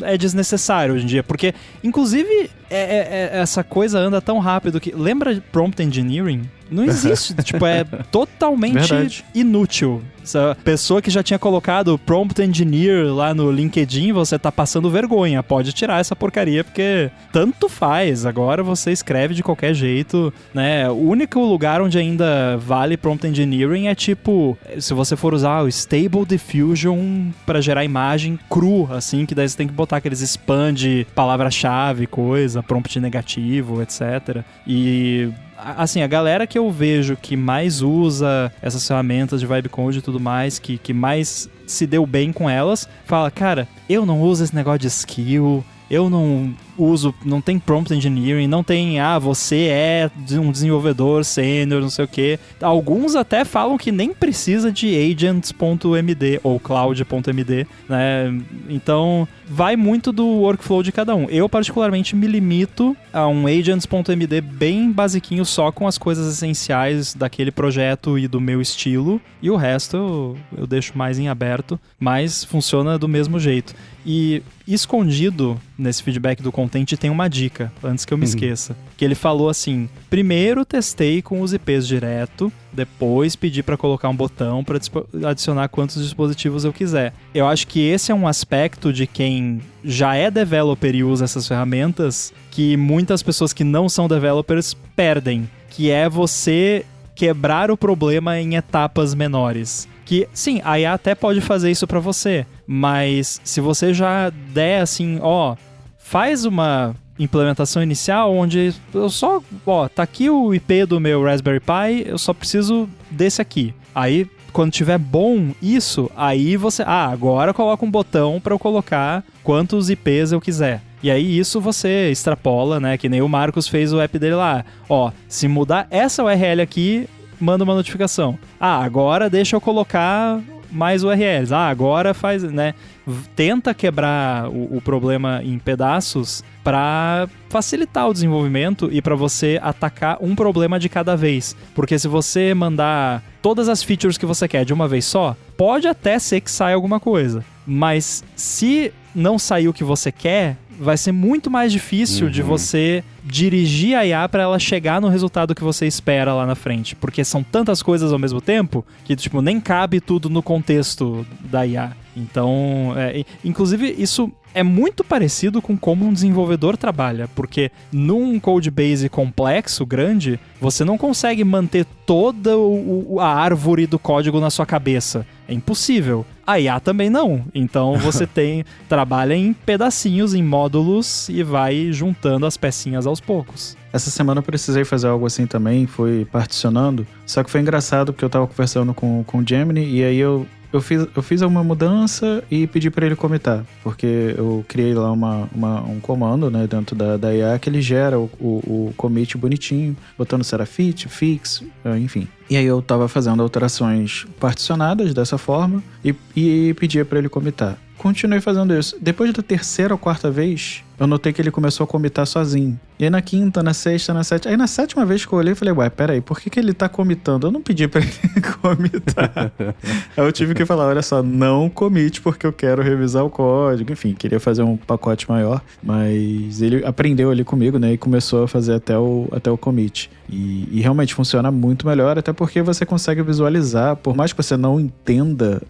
S1: é desnecessário hoje em dia, porque inclusive essa coisa anda tão rápido que... Lembra de prompt engineering? Não existe, é totalmente inútil. Essa pessoa que já tinha colocado prompt engineer lá no LinkedIn, você tá passando vergonha, pode tirar essa porcaria, porque tanto faz, agora você escreve de qualquer jeito, né? O único lugar onde ainda vale prompt engineering é se você for usar o Stable Diffusion pra gerar imagem cru, assim, que daí você tem que botar aqueles spam de palavra-chave, coisa, prompt negativo, etc. E... assim, a galera que eu vejo que mais usa essas ferramentas de vibe code e tudo mais, que mais se deu bem com elas, fala, cara, eu não uso esse negócio de skill, eu não uso, não tem prompt engineering, não tem, você é um desenvolvedor sênior, não sei o quê. Alguns até falam que nem precisa de agents.md ou cloud.md, né? Então, vai muito do workflow de cada um. Eu, particularmente, me limito a um agents.md bem basiquinho, só com as coisas essenciais daquele projeto e do meu estilo, e o resto eu deixo mais em aberto, mas funciona do mesmo jeito. E escondido nesse feedback do Content tem uma dica, antes que eu me esqueça. Que ele falou assim, primeiro testei com os IPs direto, depois pedi para colocar um botão para adicionar quantos dispositivos eu quiser. Eu acho que esse é um aspecto de quem já é developer e usa essas ferramentas que muitas pessoas que não são developers perdem, que é você quebrar o problema em etapas menores. Que, sim, a IA até pode fazer isso pra você, mas se você já der assim, faz uma implementação inicial onde eu só, tá aqui o IP do meu Raspberry Pi, eu só preciso desse aqui. Aí, quando tiver bom isso, aí você, agora coloca um botão para eu colocar quantos IPs eu quiser. E aí isso você extrapola, né? Que nem o Marcos fez o app dele lá. Se mudar essa URL aqui, manda uma notificação. Agora deixa eu colocar mais URLs. Agora faz, né? Tenta quebrar o problema em pedaços para facilitar o desenvolvimento e para você atacar um problema de cada vez. Porque se você mandar todas as features que você quer de uma vez só, pode até ser que saia alguma coisa. Mas se não sair o que você quer, vai ser muito mais difícil de você dirigir a IA para ela chegar no resultado que você espera lá na frente. Porque são tantas coisas ao mesmo tempo que, tipo, nem cabe tudo no contexto da IA. Então, inclusive, isso é muito parecido com como um desenvolvedor trabalha, porque num codebase complexo, grande, você não consegue manter toda a árvore do código na sua cabeça. É impossível. A IA também não. Então você trabalha em pedacinhos, em módulos e vai juntando as pecinhas aos poucos.
S3: Essa semana eu precisei fazer algo assim também, fui particionando. Só que foi engraçado porque eu tava conversando com o Gemini e aí eu fiz uma mudança e pedi para ele commitar, porque eu criei lá um comando, né, dentro da IA que ele gera o commit bonitinho, botando se era fit, fix, enfim. E aí eu tava fazendo alterações particionadas dessa forma e pedia para ele commitar. Continuei fazendo isso. Depois da terceira ou quarta vez, eu notei que ele começou a commitar sozinho. E aí na quinta, na sexta, na sétima... Aí na sétima vez que eu olhei, eu falei, peraí, por que ele tá commitando? Eu não pedi pra ele commitar. Aí eu tive que falar, olha só, não commit porque eu quero revisar o código. Enfim, queria fazer um pacote maior. Mas ele aprendeu ali comigo, né? E começou a fazer até o commit. E realmente funciona muito melhor, até porque você consegue visualizar, por mais que você não entenda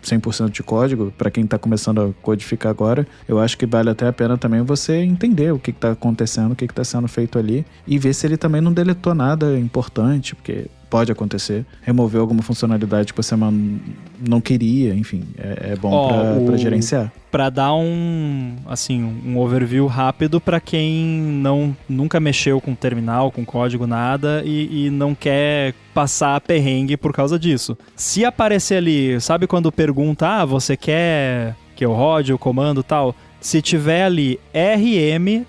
S3: 100% de código, para quem está começando a codificar agora, eu acho que vale até a pena também você entender o que está acontecendo, o que está sendo feito ali, e ver se ele também não deletou nada importante, porque pode acontecer, removeu alguma funcionalidade que você não queria, enfim, é bom para gerenciar.
S1: Para dar um overview rápido para quem nunca mexeu com terminal, com código, nada e não quer passar perrengue por causa disso. Se aparecer ali, sabe quando pergunta, você quer que eu rode o comando e tal? Se tiver ali rm-rf,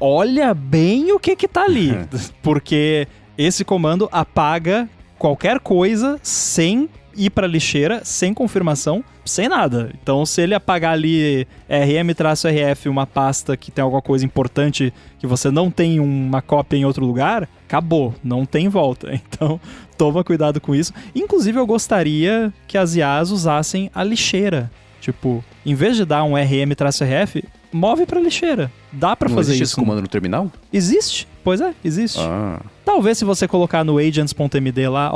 S1: olha bem o que tá ali, porque esse comando apaga qualquer coisa sem ir para lixeira, sem confirmação, sem nada. Então, se ele apagar ali rm-rf, uma pasta que tem alguma coisa importante que você não tem uma cópia em outro lugar, acabou, não tem volta. Então, toma cuidado com isso. Inclusive, eu gostaria que as IAs usassem a lixeira. Tipo, em vez de dar um rm-rf, move para lixeira. Dá para fazer isso.
S2: Existe esse comando no terminal?
S1: Existe. Pois é, existe. Talvez se você colocar no agents.md lá,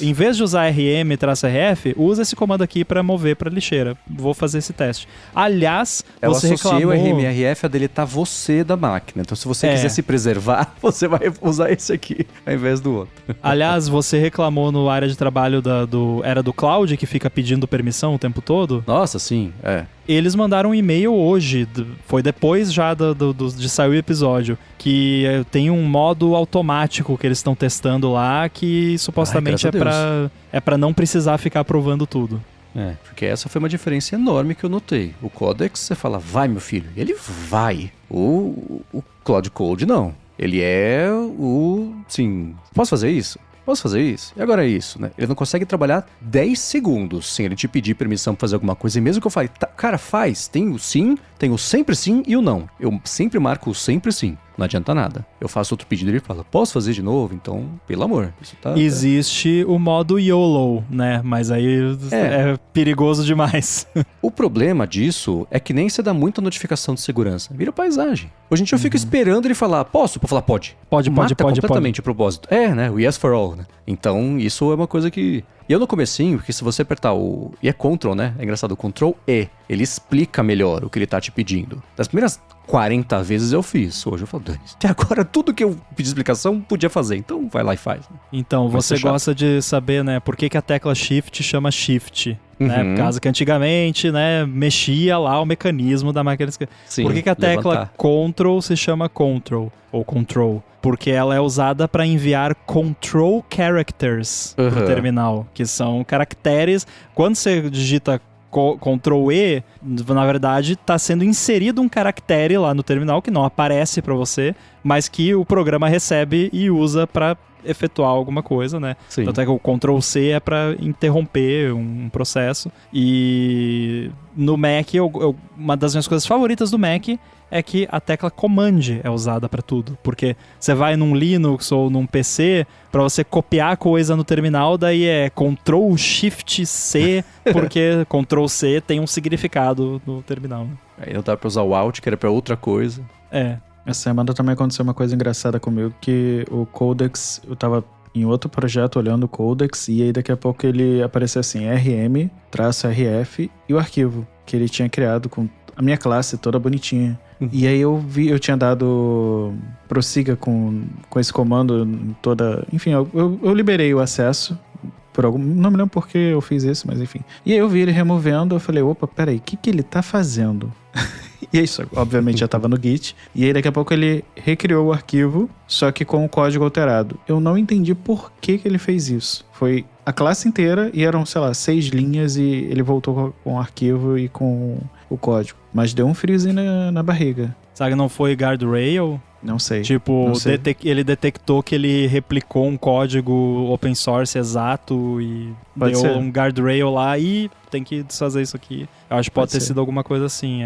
S1: em vez de usar rm-rf, usa esse comando aqui para mover para lixeira. Vou fazer esse teste. Aliás, você reclamou...
S2: o rm-rf a deletar você da máquina. Então, se você quiser se preservar, você vai usar esse aqui ao invés do outro.
S1: Aliás, você reclamou no área de trabalho era do cloud, que fica pedindo permissão o tempo todo?
S2: Nossa, sim,
S1: Eles mandaram um e-mail hoje, foi depois já de sair o episódio, que tem um modo automático que eles estão testando lá, que supostamente é pra não precisar ficar provando tudo.
S2: Porque essa foi uma diferença enorme que eu notei. O Codex, você fala, vai meu filho, ele vai. O Cloud Code não. Ele é posso fazer isso? Posso fazer isso? E agora é isso, né? Ele não consegue trabalhar 10 segundos sem ele te pedir permissão pra fazer alguma coisa. E mesmo que eu fale, cara, faz. Tem o sim, tem o sempre sim e o não. Eu sempre marco o sempre sim. Não adianta nada. Eu faço outro pedido e ele fala, posso fazer de novo? Então, pelo amor. Isso
S1: Existe o modo YOLO, né? Mas aí é perigoso demais.
S2: O problema disso é que nem você dá muita notificação de segurança. Vira paisagem. Hoje em dia eu fico esperando ele falar, posso? Pra falar, pode.
S1: Pode.
S2: Completamente o propósito. Né? O yes for all, né? Então, isso é uma coisa que... E eu no comecinho, porque se você apertar e é Ctrl, né? É engraçado, o Ctrl E, ele explica melhor o que ele tá te pedindo. Das primeiras 40 vezes eu fiz. Hoje eu falo, até agora tudo que eu pedi explicação podia fazer, então vai lá e faz.
S1: Então,
S2: Vai
S1: você
S2: ser chato.
S1: gosta de saber, né, por que a tecla Shift chama Shift, né?
S2: Uhum.
S1: Por causa que antigamente, né, mexia lá o mecanismo da máquina.
S2: Sim,
S1: Por que a tecla
S2: levantar.
S1: Control se chama Control ou Control? Porque ela é usada para enviar control characters pro
S2: Uhum.
S1: terminal, que são caracteres. Quando você digita Ctrl E, na verdade, está sendo inserido um caractere lá no terminal que não aparece para você, mas que o programa recebe e usa para efetuar alguma coisa, né?
S2: Sim.
S1: Tanto é que o Ctrl C é para interromper um processo. E no Mac, uma das minhas coisas favoritas do Mac é que a tecla Command é usada para tudo. Porque você vai num Linux ou num PC, para você copiar coisa no terminal, daí é Ctrl Shift C, porque Ctrl C tem um significado no terminal. Né?
S2: Aí não dá pra usar o Alt, que era pra outra coisa.
S1: É.
S3: Essa semana também aconteceu uma coisa engraçada comigo, que o Codex, eu tava em outro projeto olhando o Codex, e aí daqui a pouco ele apareceu assim, RM-RF, e o arquivo que ele tinha criado com a minha classe toda bonitinha. E aí eu tinha dado prossiga com esse comando em toda... Enfim, eu liberei o acesso, não me lembro por que eu fiz isso, mas enfim. E aí eu vi ele removendo, eu falei, opa, peraí, o que ele tá fazendo? E isso, obviamente, já tava no Git. E aí, daqui a pouco, ele recriou o arquivo, só que com o código alterado. Eu não entendi por que ele fez isso. Foi a classe inteira e eram, sei lá, 6 linhas e ele voltou com o arquivo e com o código. Mas deu um friozinho na barriga.
S1: Sabe que não foi guardrail?
S3: Não sei.
S1: Tipo,
S3: não sei.
S1: ele detectou que ele replicou um código open source exato e
S3: Pode
S1: deu
S3: ser.
S1: um guardrail lá e tem que desfazer isso aqui. Eu acho que pode ter
S3: ser.
S1: sido alguma coisa assim,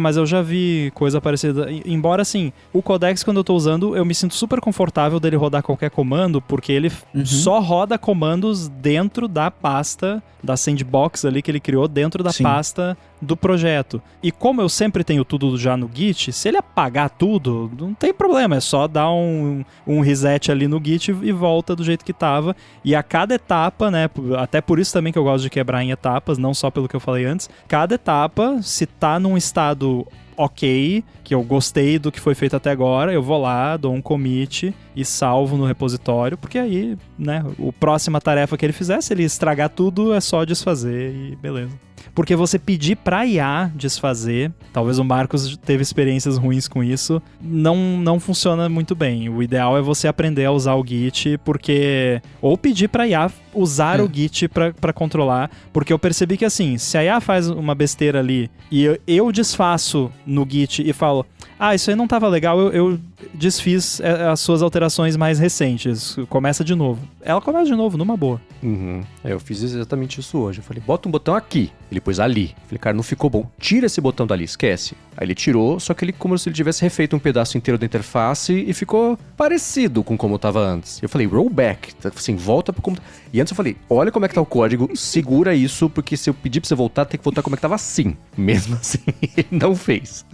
S1: mas eu já vi coisa parecida. Embora, assim, o Codex, quando eu tô usando, eu me sinto super confortável dele rodar qualquer comando, porque ele só roda comandos dentro da pasta, da sandbox ali que ele criou, dentro da
S3: Sim.
S1: pasta do projeto. E como eu sempre tenho tudo já no Git, se ele apagar tudo, não tem problema, é só dar um reset ali no Git e volta do jeito que tava. E a cada etapa, né, até por isso também que eu gosto de quebrar em etapas, não só pelo que eu falei antes, cada etapa, se tá num estado ok, que eu gostei do que foi feito até agora, eu vou lá, dou um commit e salvo no repositório, porque aí, né, a próxima tarefa que ele fizer, se ele estragar tudo, é só desfazer e beleza. Porque você pedir pra IA desfazer, talvez o Marcos teve experiências ruins com isso, não funciona muito bem. O ideal é você aprender a usar o Git, porque... Ou pedir pra IA usar o Git pra controlar, porque eu percebi que assim, se a IA faz uma besteira ali e eu desfaço no Git e falo, isso aí não tava legal, eu desfiz as suas alterações mais recentes, começa de novo. Ela começa de novo, numa boa.
S2: Uhum. Eu fiz exatamente isso hoje. Eu falei, bota um botão aqui. Ele pôs ali. Eu falei, cara, não ficou bom. Tira esse botão dali, esquece. Aí ele tirou, só que ele como se ele tivesse refeito um pedaço inteiro da interface e ficou parecido com como estava antes. Eu falei, rollback. Assim, volta pro computador. E antes eu falei, olha como é que tá o código, segura isso, porque se eu pedir pra você voltar, tem que voltar como é que tava assim. Mesmo assim, ele não fez.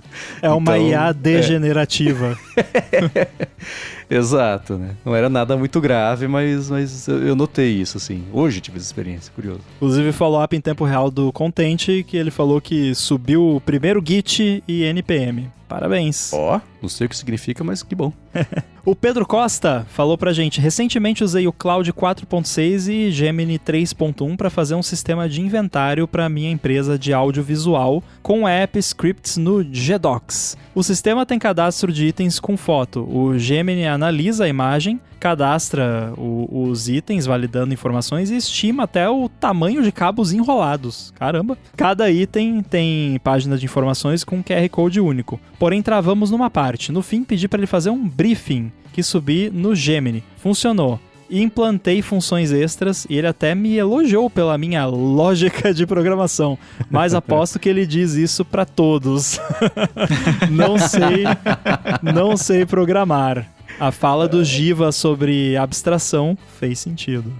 S1: É uma
S2: Então,
S1: IA degenerativa.
S2: Exato, né? Não era nada muito grave, mas eu notei isso, assim. Hoje tive essa experiência, curioso.
S1: Inclusive, follow-up em tempo real do Content, que ele falou que subiu o primeiro Git e NPM. Parabéns.
S2: Ó, não sei o que significa, mas que bom.
S1: O Pedro Costa falou pra gente, recentemente usei o Cloud 4.6 e Gemini 3.1 para fazer um sistema de inventário para minha empresa de audiovisual com app scripts no GDocs. O sistema tem cadastro de itens com foto. O Gemini analisa a imagem, cadastra os itens, validando informações e estima até o tamanho de cabos enrolados. Caramba! Cada item tem página de informações com QR Code único. Porém, travamos numa parte. No fim, pedi para ele fazer um briefing que subi no Gemini. Funcionou. Implantei funções extras e ele até me elogiou pela minha lógica de programação. Mas aposto que ele diz isso para todos. Não sei programar. A fala do Giva sobre abstração fez sentido.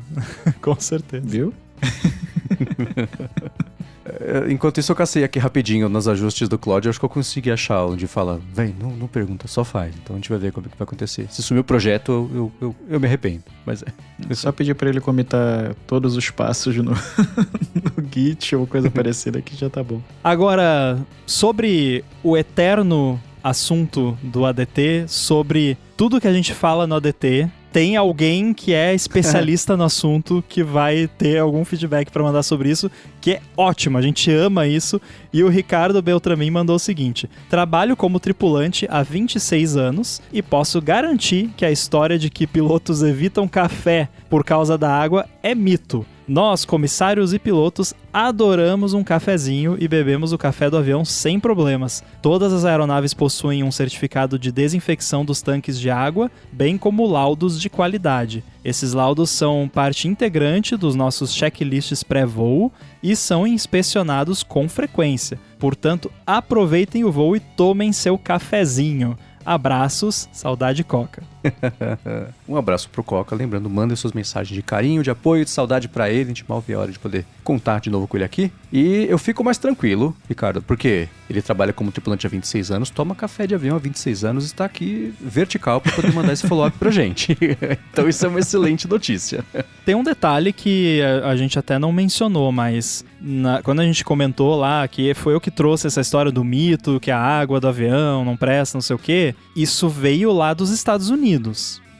S1: Com certeza.
S3: Viu?
S2: Enquanto isso, eu cacei aqui rapidinho nos ajustes do Claude. Acho que eu consegui achar onde fala, não pergunta, só faz. Então a gente vai ver como é que vai acontecer. Se sumir o projeto, eu me arrependo. Mas
S3: Só pedir pra ele comitar todos os passos no Git ou coisa parecida que já tá bom.
S1: Agora, sobre o eterno assunto do ADT sobre tudo que a gente fala no ADT. Tem alguém que é especialista no assunto que vai ter algum feedback pra mandar sobre isso, que é ótimo, a gente ama isso. E o Ricardo Beltramin mandou o seguinte: trabalho como tripulante há 26 anos e posso garantir que a história de que pilotos evitam café por causa da água é mito. Nós, comissários e pilotos, adoramos um cafezinho e bebemos o café do avião sem problemas. Todas as aeronaves possuem um certificado de desinfecção dos tanques de água, bem como laudos de qualidade. Esses laudos são parte integrante dos nossos checklists pré-voo e são inspecionados com frequência. Portanto, aproveitem o voo e tomem seu cafezinho. Abraços, saudade Coca.
S2: Um abraço pro Coca, lembrando, mandem suas mensagens de carinho, de apoio, de saudade pra ele, a gente mal vê a hora de poder contar de novo com ele aqui. E eu fico mais tranquilo, Ricardo, porque ele trabalha como tripulante há 26 anos, toma café de avião há 26 anos e está aqui vertical pra poder mandar esse follow-up pra gente. Então isso é uma excelente notícia.
S1: Tem um detalhe que a gente até não mencionou, mas quando a gente comentou lá que foi eu que trouxe essa história do mito, que a água do avião não presta, não sei o quê, isso veio lá dos Estados Unidos.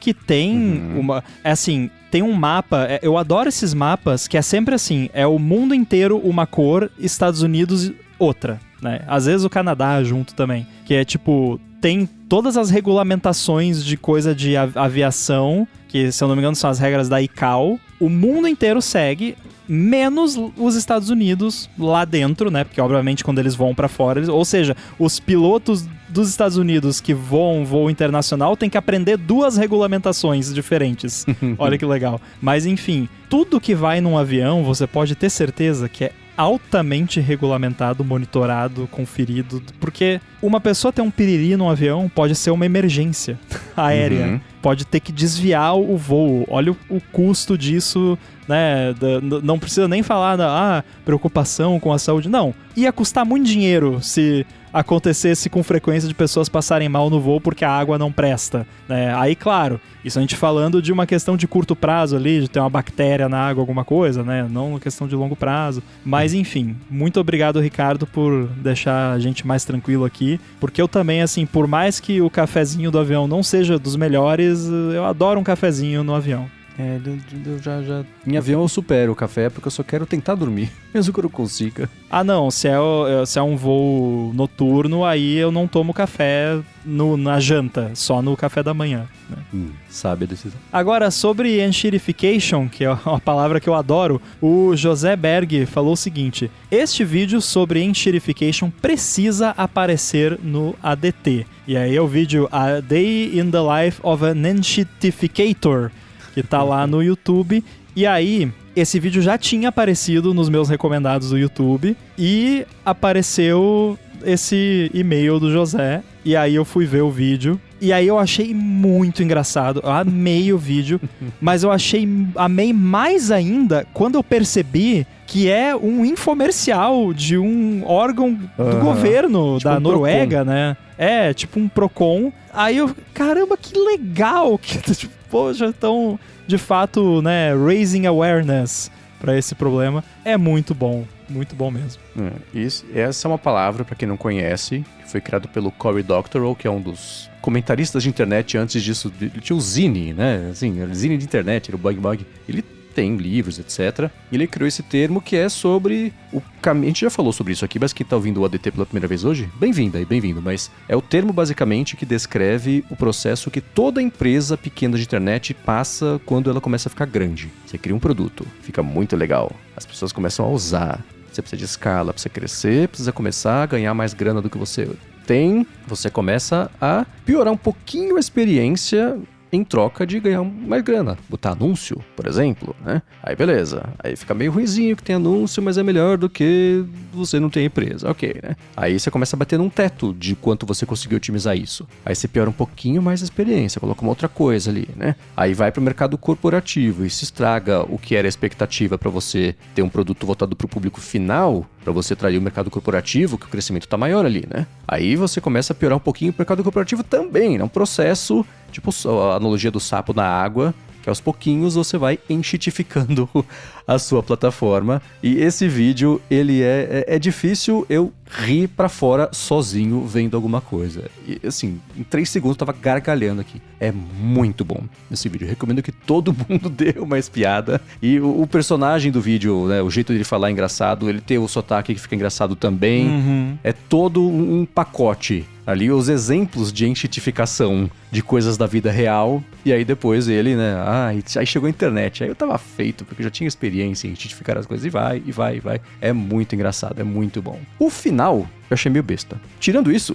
S1: Que tem uma... É assim, tem um mapa... Eu adoro esses mapas que é sempre assim, é o mundo inteiro uma cor, Estados Unidos outra, né? Às vezes o Canadá junto também. Que é tipo... Tem todas as regulamentações de coisa de aviação, que se eu não me engano são as regras da ICAO. O mundo inteiro segue, menos os Estados Unidos lá dentro, né? Porque obviamente quando eles vão pra fora, ou seja, os pilotos dos Estados Unidos que voam voo internacional têm que aprender 2 regulamentações diferentes. Olha que legal. Mas enfim, tudo que vai num avião, você pode ter certeza que é altamente regulamentado, monitorado, conferido, porque uma pessoa ter um piriri num avião pode ser uma emergência aérea, pode ter que desviar o voo. Olha o custo disso, né? Não precisa nem falar da preocupação com a saúde, não. Ia custar muito dinheiro se acontecesse com frequência de pessoas passarem mal no voo porque a água não presta, né? Aí, claro, isso a gente falando de uma questão de curto prazo ali, de ter uma bactéria na água, alguma coisa, né? Não uma questão de longo prazo. Mas, enfim, muito obrigado, Ricardo, por deixar a gente mais tranquilo aqui, porque eu também, assim, por mais que o cafezinho do avião não seja dos melhores, eu adoro um cafezinho no avião.
S2: Eu já... Em avião eu supero o café porque eu só quero tentar dormir, mesmo que eu não consiga.
S1: Ah, não, se é um voo noturno, aí eu não tomo café na janta, só no café da manhã. Né?
S2: Sabe a decisão.
S1: Agora, sobre encherification, que é uma palavra que eu adoro, o José Berg falou o seguinte: este vídeo sobre encherification precisa aparecer no ADT. E aí é o vídeo A Day in the Life of an Encherificator, que tá lá no YouTube. E aí, esse vídeo já tinha aparecido nos meus recomendados do YouTube e apareceu esse e-mail do José. E aí eu fui ver o vídeo. E aí eu achei muito engraçado. Eu amei o vídeo. Mas eu amei mais ainda quando eu percebi que é um infomercial de um órgão do governo
S2: tipo
S1: da
S2: um
S1: Noruega,
S2: Procon.
S1: né? É, tipo um Procon. Aí eu, caramba, que legal! Que, tipo, poxa, estão, de fato, né, raising awareness para esse problema. É muito bom mesmo.
S2: Essa é uma palavra, para quem não conhece, que foi criado pelo Cory Doctorow, que é um dos comentaristas de internet. Antes disso, ele tinha o Zine, né? Assim, o Zine de internet, era o Bug. Ele tem livros, etc. E ele criou esse termo que é sobre o caminho. A gente já falou sobre isso aqui, mas quem tá ouvindo o ADT pela primeira vez hoje, bem-vinda e bem-vindo. Mas é o termo, basicamente, que descreve o processo que toda empresa pequena de internet passa quando ela começa a ficar grande. Você cria um produto, fica muito legal, as pessoas começam a usar, você precisa de escala, precisa crescer, precisa começar a ganhar mais grana do que você tem, você começa a piorar um pouquinho a experiência em troca de ganhar mais grana. Botar anúncio, por exemplo, né? Aí beleza. Aí fica meio ruinzinho que tem anúncio, mas é melhor do que você não ter empresa. Ok, né? Aí você começa a bater num teto de quanto você conseguiu otimizar isso. Aí você piora um pouquinho mais a experiência, coloca uma outra coisa ali, né? Aí vai pro mercado corporativo e se estraga o que era a expectativa para você ter um produto voltado pro público final, para você atrair o mercado corporativo, que o crescimento tá maior ali, né? Aí você começa a piorar um pouquinho o mercado corporativo também, né? Um processo, tipo a analogia do sapo na água, que aos pouquinhos você vai enchitificando a sua plataforma. E esse vídeo, ele é difícil eu ri pra fora sozinho vendo alguma coisa. E assim, em 3 segundos eu tava gargalhando aqui. É muito bom esse vídeo. Eu recomendo que todo mundo dê uma espiada. E o personagem do vídeo, né, o jeito dele falar é engraçado, ele tem o sotaque que fica engraçado também. É todo um pacote. Ali os exemplos de enxitificação de coisas da vida real. E aí depois ele, né? Aí chegou a internet. Aí eu tava feito, porque eu já tinha experiência em enxitificar as coisas. E vai. É muito engraçado, é muito bom. O final, eu achei meio besta. Tirando isso,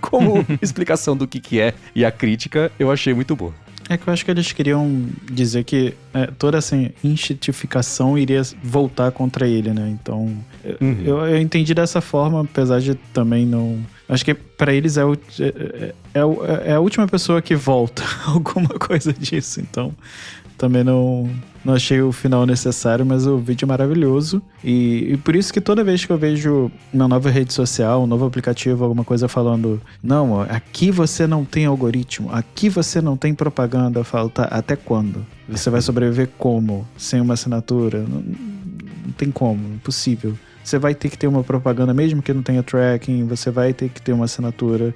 S2: como explicação do que é e a crítica, eu achei muito boa.
S3: É que eu acho que eles queriam dizer que toda essa enxitificação iria voltar contra ele, né? Então, eu entendi dessa forma, apesar de também não... Acho que pra eles é a última pessoa que volta, alguma coisa disso. Então, também não achei o final necessário, mas o vídeo é maravilhoso. E por isso que toda vez que eu vejo uma nova rede social, um novo aplicativo, alguma coisa falando, não, aqui você não tem algoritmo, aqui você não tem propaganda, eu falo, tá, até quando? Você vai sobreviver como? Sem uma assinatura? Não tem como, impossível. Você vai ter que ter uma propaganda, mesmo que não tenha tracking, você vai ter que ter uma assinatura.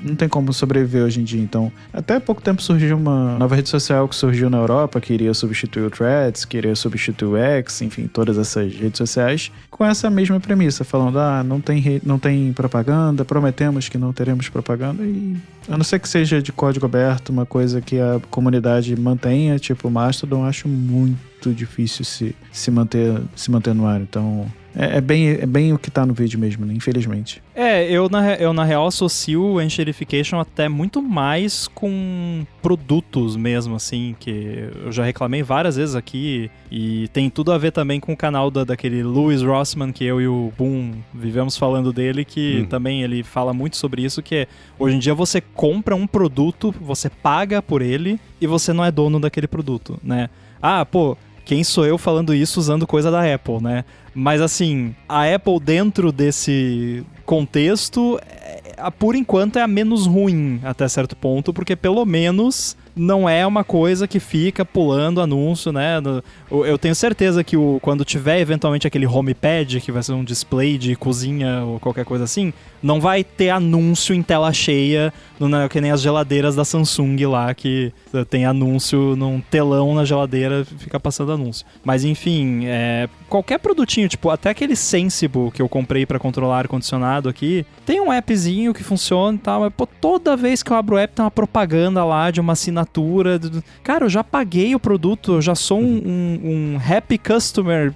S3: Não tem como sobreviver hoje em dia. Então, até pouco tempo surgiu uma nova rede social que surgiu na Europa, que iria substituir o Threads, que iria substituir o X, enfim, todas essas redes sociais, com essa mesma premissa, falando, não tem propaganda, prometemos que não teremos propaganda, e a não ser que seja de código aberto, uma coisa que a comunidade mantenha, tipo o Mastodon, acho muito difícil se manter no ar. Então... É bem o que tá no vídeo mesmo, né? Infelizmente.
S1: Eu na real associo o enxerification até muito mais com produtos mesmo, assim, que eu já reclamei várias vezes aqui, e tem tudo a ver também com o canal daquele Louis Rossmann, que eu e o Boom vivemos falando dele, que também ele fala muito sobre isso, que hoje em dia você compra um produto, você paga por ele, e você não é dono daquele produto, né? Quem sou eu falando isso usando coisa da Apple, né? Mas assim, a Apple dentro desse contexto, por enquanto é a menos ruim até certo ponto, porque pelo menos não é uma coisa que fica pulando anúncio, né? Eu tenho certeza que quando tiver eventualmente aquele HomePad, que vai ser um display de cozinha ou qualquer coisa assim, não vai ter anúncio em tela cheia, que nem as geladeiras da Samsung lá, que tem anúncio num telão na geladeira, fica passando anúncio. Mas enfim, qualquer produtinho, tipo até aquele Sensible que eu comprei pra controlar ar-condicionado aqui, tem um appzinho que funciona e tal, mas toda vez que eu abro o app tem uma propaganda lá de uma assinatura. Cara, eu já paguei o produto, eu já sou um happy customer.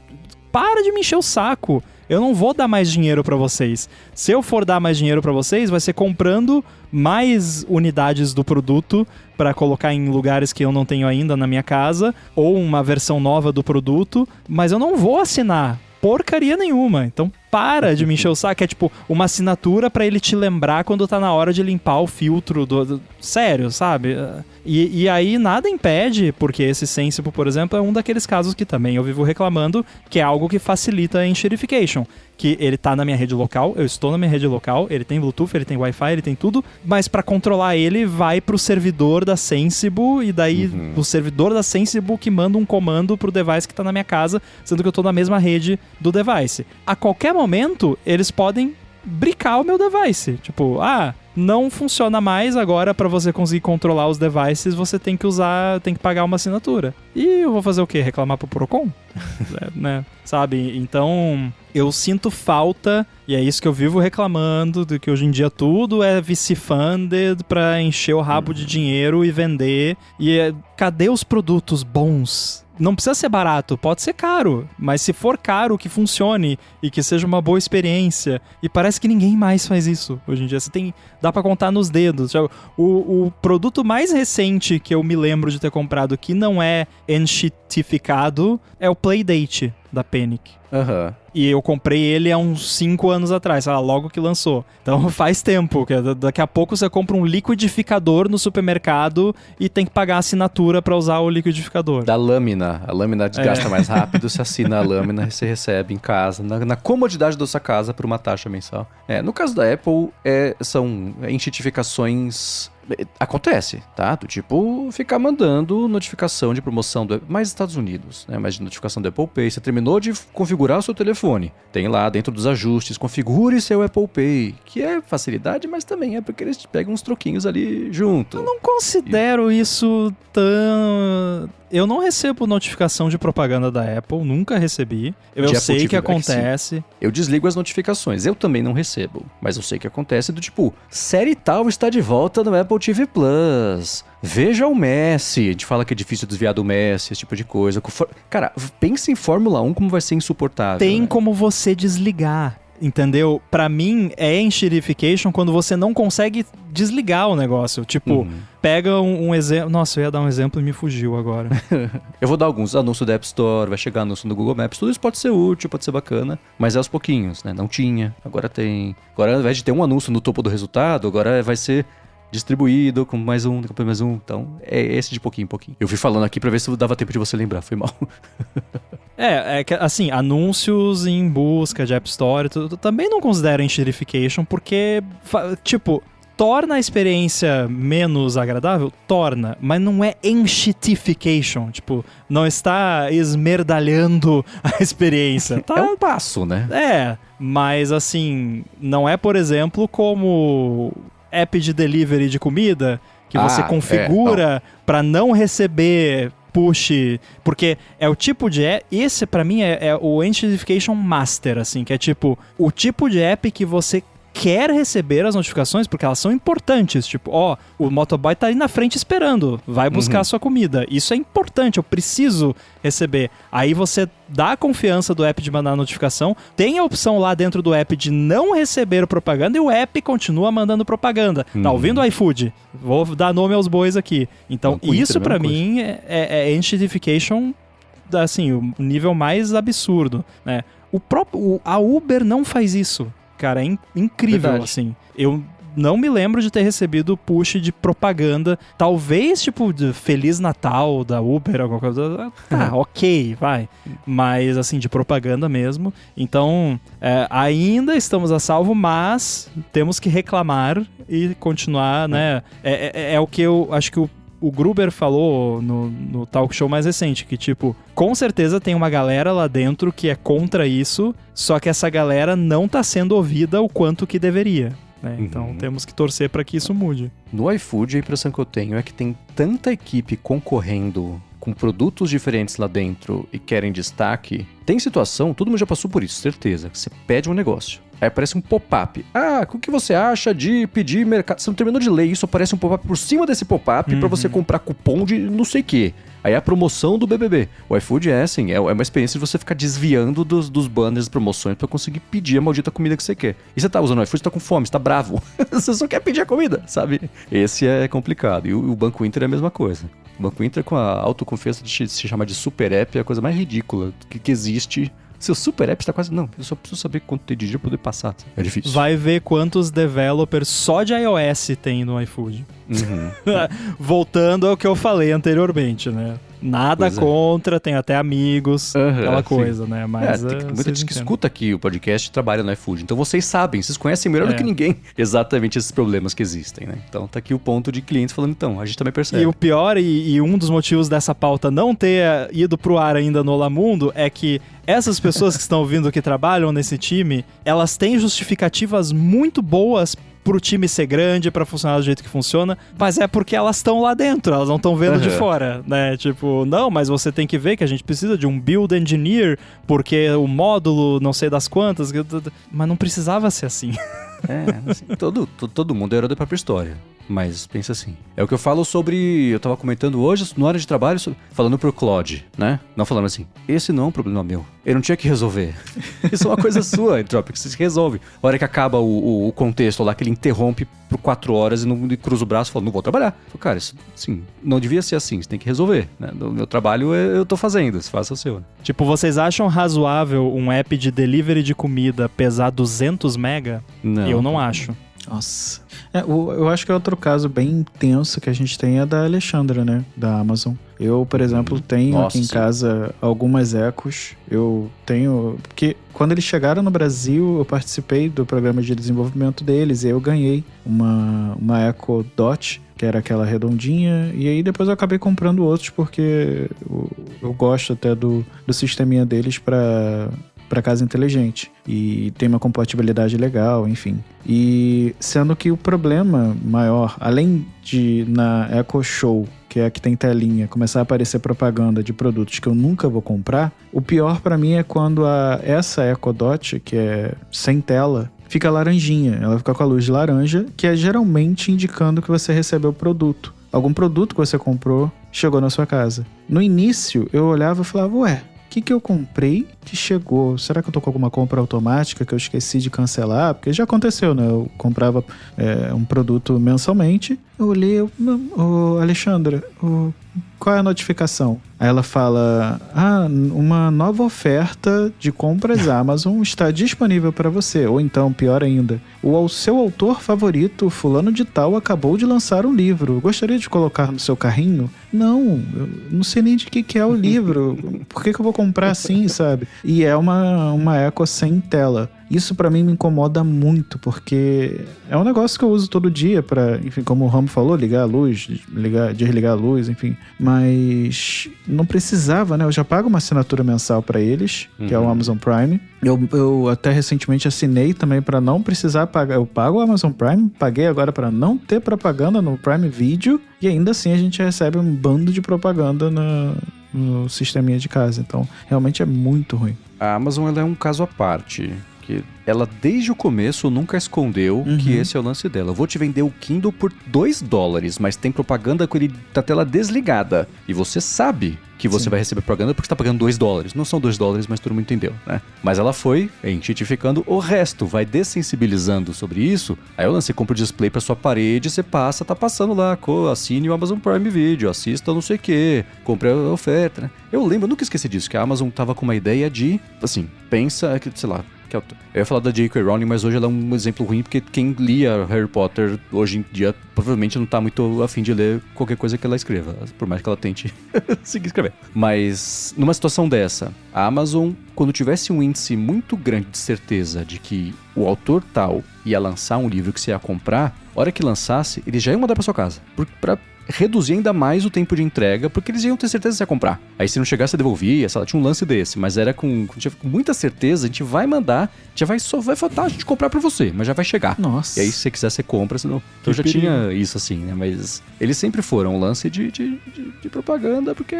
S1: Para de me encher o saco. Eu não vou dar mais dinheiro pra vocês. Se eu for dar mais dinheiro pra vocês, vai ser comprando mais unidades do produto pra colocar em lugares que eu não tenho ainda na minha casa, ou uma versão nova do produto, mas eu não vou assinar porcaria nenhuma. Então para de me encher o saco. É tipo uma assinatura pra ele te lembrar quando tá na hora de limpar o filtro sério, sabe? E aí nada impede, porque esse Sensible, por exemplo, é um daqueles casos que também eu vivo reclamando, que é algo que facilita a enxerification. Que ele tá na minha rede local, eu estou na minha rede local, ele tem Bluetooth, ele tem Wi-Fi, ele tem tudo, mas pra controlar ele vai pro servidor da Sensible, e daí o servidor da Sensible que manda um comando pro device que tá na minha casa, sendo que eu tô na mesma rede do device. A qualquer momento, eles podem bricar o meu device. Tipo, não funciona mais, agora pra você conseguir controlar os devices, você tem que pagar uma assinatura. E eu vou fazer o quê? Reclamar pro Procon? Né? Sabe? Então, eu sinto falta, e é isso que eu vivo reclamando, de que hoje em dia tudo é VC-funded pra encher o rabo de dinheiro e vender. E cadê os produtos bons? Não precisa ser barato, pode ser caro, mas se for caro, que funcione e que seja uma boa experiência. E parece que ninguém mais faz isso hoje em dia. Dá pra contar nos dedos. O produto mais recente que eu me lembro de ter comprado que não é enxitificado é o Playdate da Panic. E eu comprei ele há uns 5 anos atrás, logo que lançou. Então faz tempo, que daqui a pouco você compra um liquidificador no supermercado e tem que pagar a assinatura pra usar o liquidificador.
S2: Da lâmina. A lâmina desgasta mais rápido, você assina a lâmina e você recebe em casa, na comodidade da sua casa, por uma taxa mensal. No caso da Apple, são enxitificações Acontece, tá? Do tipo, ficar mandando notificação de promoção do mais Estados Unidos, né? Mais notificação do Apple Pay. Você terminou de configurar o seu telefone. Tem lá dentro dos ajustes, configure seu Apple Pay. Que é facilidade, mas também é porque eles pegam uns troquinhos ali junto.
S1: Eu não considero isso tão... Eu não recebo notificação de propaganda da Apple, nunca recebi. Eu sei que acontece.
S2: Eu desligo as notificações, eu também não recebo. Mas eu sei que acontece do tipo, série tal está de volta no Apple TV Plus. Veja o Messi. A gente fala que é difícil desviar do Messi, esse tipo de coisa. Cara, pense em Fórmula 1 como vai ser insuportável.
S1: Tem,
S2: né?
S1: como você desligar. Entendeu? Pra mim, é enxerification quando você não consegue desligar o negócio. Tipo, pega um exemplo... Nossa, eu ia dar um exemplo e me fugiu agora.
S2: Eu vou dar alguns anúncios da App Store, vai chegar anúncio no Google Maps. Tudo isso pode ser útil, pode ser bacana, mas é aos pouquinhos, né? Não tinha, agora tem. Agora, ao invés de ter um anúncio no topo do resultado, agora vai ser distribuído com mais um, depois mais um. Então, é esse de pouquinho em pouquinho. Eu fui falando aqui pra ver se dava tempo de você lembrar, foi mal.
S1: É que, assim, anúncios em busca de App Store também não considero enxerification, porque, tipo, torna a experiência menos agradável? Torna, mas não é enxitification, tipo, não está esmerdalhando a experiência. Tá?
S2: É um passo, né?
S1: É, mas assim, não é, por exemplo, como app de delivery de comida, que você configura pra não receber push, porque é o tipo de app, esse pra mim é o enxerification master, assim, que é tipo, o tipo de app que você quer receber as notificações porque elas são importantes, tipo, o motoboy tá ali na frente esperando, vai buscar a sua comida, isso é importante, eu preciso receber. Aí você dá a confiança do app de mandar a notificação, tem a opção lá dentro do app de não receber propaganda e o app continua mandando propaganda. Tá ouvindo o iFood? Vou dar nome aos bois aqui. Então, isso pra mim é enxerification, assim, o nível mais absurdo, né? A Uber não faz isso. Cara, é incrível, verdade. Assim. Eu não me lembro de ter recebido push de propaganda. Talvez, tipo, de Feliz Natal da Uber, alguma coisa. Ok, vai. Mas, assim, de propaganda mesmo. Então, ainda estamos a salvo, mas temos que reclamar e continuar, né? É o que eu acho que o Gruber falou no talk show mais recente, que tipo, com certeza tem uma galera lá dentro que é contra isso, só que essa galera não tá sendo ouvida o quanto que deveria, né? Então temos que torcer para que isso mude.
S2: No iFood, a impressão que eu tenho é que tem tanta equipe concorrendo com produtos diferentes lá dentro e querem destaque. Tem situação, todo mundo já passou por isso, certeza, que você pede um negócio. Aí aparece um pop-up. O que você acha de pedir mercado? Você não terminou de ler isso, aparece um pop-up por cima desse pop-up pra você comprar cupom de não sei o quê. Aí é a promoção do BBB. O iFood é assim, é uma experiência de você ficar desviando dos banners, promoções pra conseguir pedir a maldita comida que você quer. E você tá usando o iFood, você tá com fome, você tá bravo. Você só quer pedir a comida, sabe? Esse é complicado. E o Banco Inter é a mesma coisa. O Banco Inter com a autoconfiança de se chamar de super app é a coisa mais ridícula que existe. Seu super app está quase... Não, eu só preciso saber quanto tem de dia pra poder passar. É difícil.
S1: Vai ver quantos developers só de iOS tem no iFood. Voltando ao que eu falei anteriormente, né? Nada contra, tem até amigos, aquela coisa, né? Mas
S2: muita gente que escuta aqui o podcast trabalha no iFood. Então vocês sabem, vocês conhecem melhor do que ninguém exatamente esses problemas que existem, né? Então tá aqui o ponto de clientes falando, então, a gente também percebe.
S1: E o pior, e um dos motivos dessa pauta não ter ido pro ar ainda no Olamundo, é que essas pessoas que estão ouvindo que trabalham nesse time, elas têm justificativas muito boas pro time ser grande, pra funcionar do jeito que funciona, mas é porque elas estão lá dentro, elas não estão vendo de fora, né? Tipo, não, mas você tem que ver que a gente precisa de um build engineer, porque o módulo não sei das quantas, mas não precisava ser assim.
S2: Assim, todo mundo é herói da própria história. Mas pensa assim, é o que eu falo sobre, eu tava comentando hoje, no área de trabalho, falando pro Claude, né? Não falando assim, esse não é um problema meu, eu não tinha que resolver. Isso é uma coisa sua, Entropy, que você resolve. A hora que acaba o contexto lá, que ele interrompe por 4 horas e cruza o braço e fala, não vou trabalhar. Eu falo, cara, isso, assim, não devia ser assim, você tem que resolver, né? O meu trabalho eu tô fazendo, você faça o seu. Né?
S1: Tipo, vocês acham razoável um app de delivery de comida pesar 200 mega? Não. Eu não acho.
S3: Nossa. Eu acho que é outro caso bem tenso que a gente tem é da Alexandra, né? Da Amazon. Eu, por exemplo, tenho aqui em casa algumas Echos. Eu tenho... Porque quando eles chegaram no Brasil, eu participei do programa de desenvolvimento deles e eu ganhei uma Echo Dot que era aquela redondinha, e aí depois eu acabei comprando outros porque eu gosto até do sisteminha deles para casa inteligente e tem uma compatibilidade legal, enfim. E sendo que o problema maior, além de na Echo Show, que é a que tem telinha, começar a aparecer propaganda de produtos que eu nunca vou comprar, o pior pra mim é quando essa Echo Dot, que é sem tela, fica laranjinha, ela fica com a luz de laranja, que é geralmente indicando que você recebeu o produto. Algum produto que você comprou chegou na sua casa. No início, eu olhava e falava, ué, o que eu comprei que chegou? Será que eu tô com alguma compra automática que eu esqueci de cancelar? Porque já aconteceu, né? Eu comprava um produto mensalmente, eu olhei, Alexandra, qual é a notificação? Aí ela fala, uma nova oferta de compras Amazon está disponível para você. Ou então, pior ainda, o seu autor favorito, fulano de tal, acabou de lançar um livro. Gostaria de colocar no seu carrinho? Não, eu não sei nem de que é o livro. Por que eu vou comprar assim, sabe? E é uma Echo sem tela. Isso pra mim me incomoda muito, porque é um negócio que eu uso todo dia pra, enfim, como o Ramo falou, ligar a luz, desligar a luz, enfim. Mas não precisava, né? Eu já pago uma assinatura mensal pra eles, que é o Amazon Prime. Eu até recentemente assinei também pra não precisar pagar. Eu pago o Amazon Prime, paguei agora pra não ter propaganda no Prime Video, e ainda assim a gente recebe um bando de propaganda no sisteminha de casa. Então, realmente é muito ruim.
S2: A Amazon ela é um caso à parte. Que ela, desde o começo, nunca escondeu que esse é o lance dela. Eu vou te vender o Kindle por $2, mas tem propaganda com ele da tela desligada. E você sabe que você vai receber propaganda porque você tá pagando $2. Não são $2, mas todo mundo entendeu, né? Mas ela foi enxitificando o resto, vai dessensibilizando sobre isso. Aí eu lancei, compra o display pra sua parede, você passa, tá passando lá, assine o Amazon Prime Video, assista não sei o que, compre a oferta, né? Eu lembro, eu nunca esqueci disso, que a Amazon tava com uma ideia de, assim, pensa, sei lá, eu ia falar da J.K. Rowling, mas hoje ela é um exemplo ruim, porque quem lia Harry Potter hoje em dia provavelmente não tá muito afim de ler qualquer coisa que ela escreva, por mais que ela tente seguir escrever. Mas numa situação dessa, a Amazon, quando tivesse um índice muito grande de certeza de que o autor tal ia lançar um livro que você ia comprar, a hora que lançasse, eles já iam mandar pra sua casa, pra reduzir ainda mais o tempo de entrega, porque eles iam ter certeza que você ia comprar. Aí se não chegasse, você devolvia, sei lá, tinha um lance desse, mas era com muita certeza, a gente vai mandar, só vai faltar a gente comprar pra você, mas já vai chegar.
S3: Nossa.
S2: E aí se você quiser, você compra, senão... Então já tinha isso assim, né, mas eles sempre foram um lance de propaganda, porque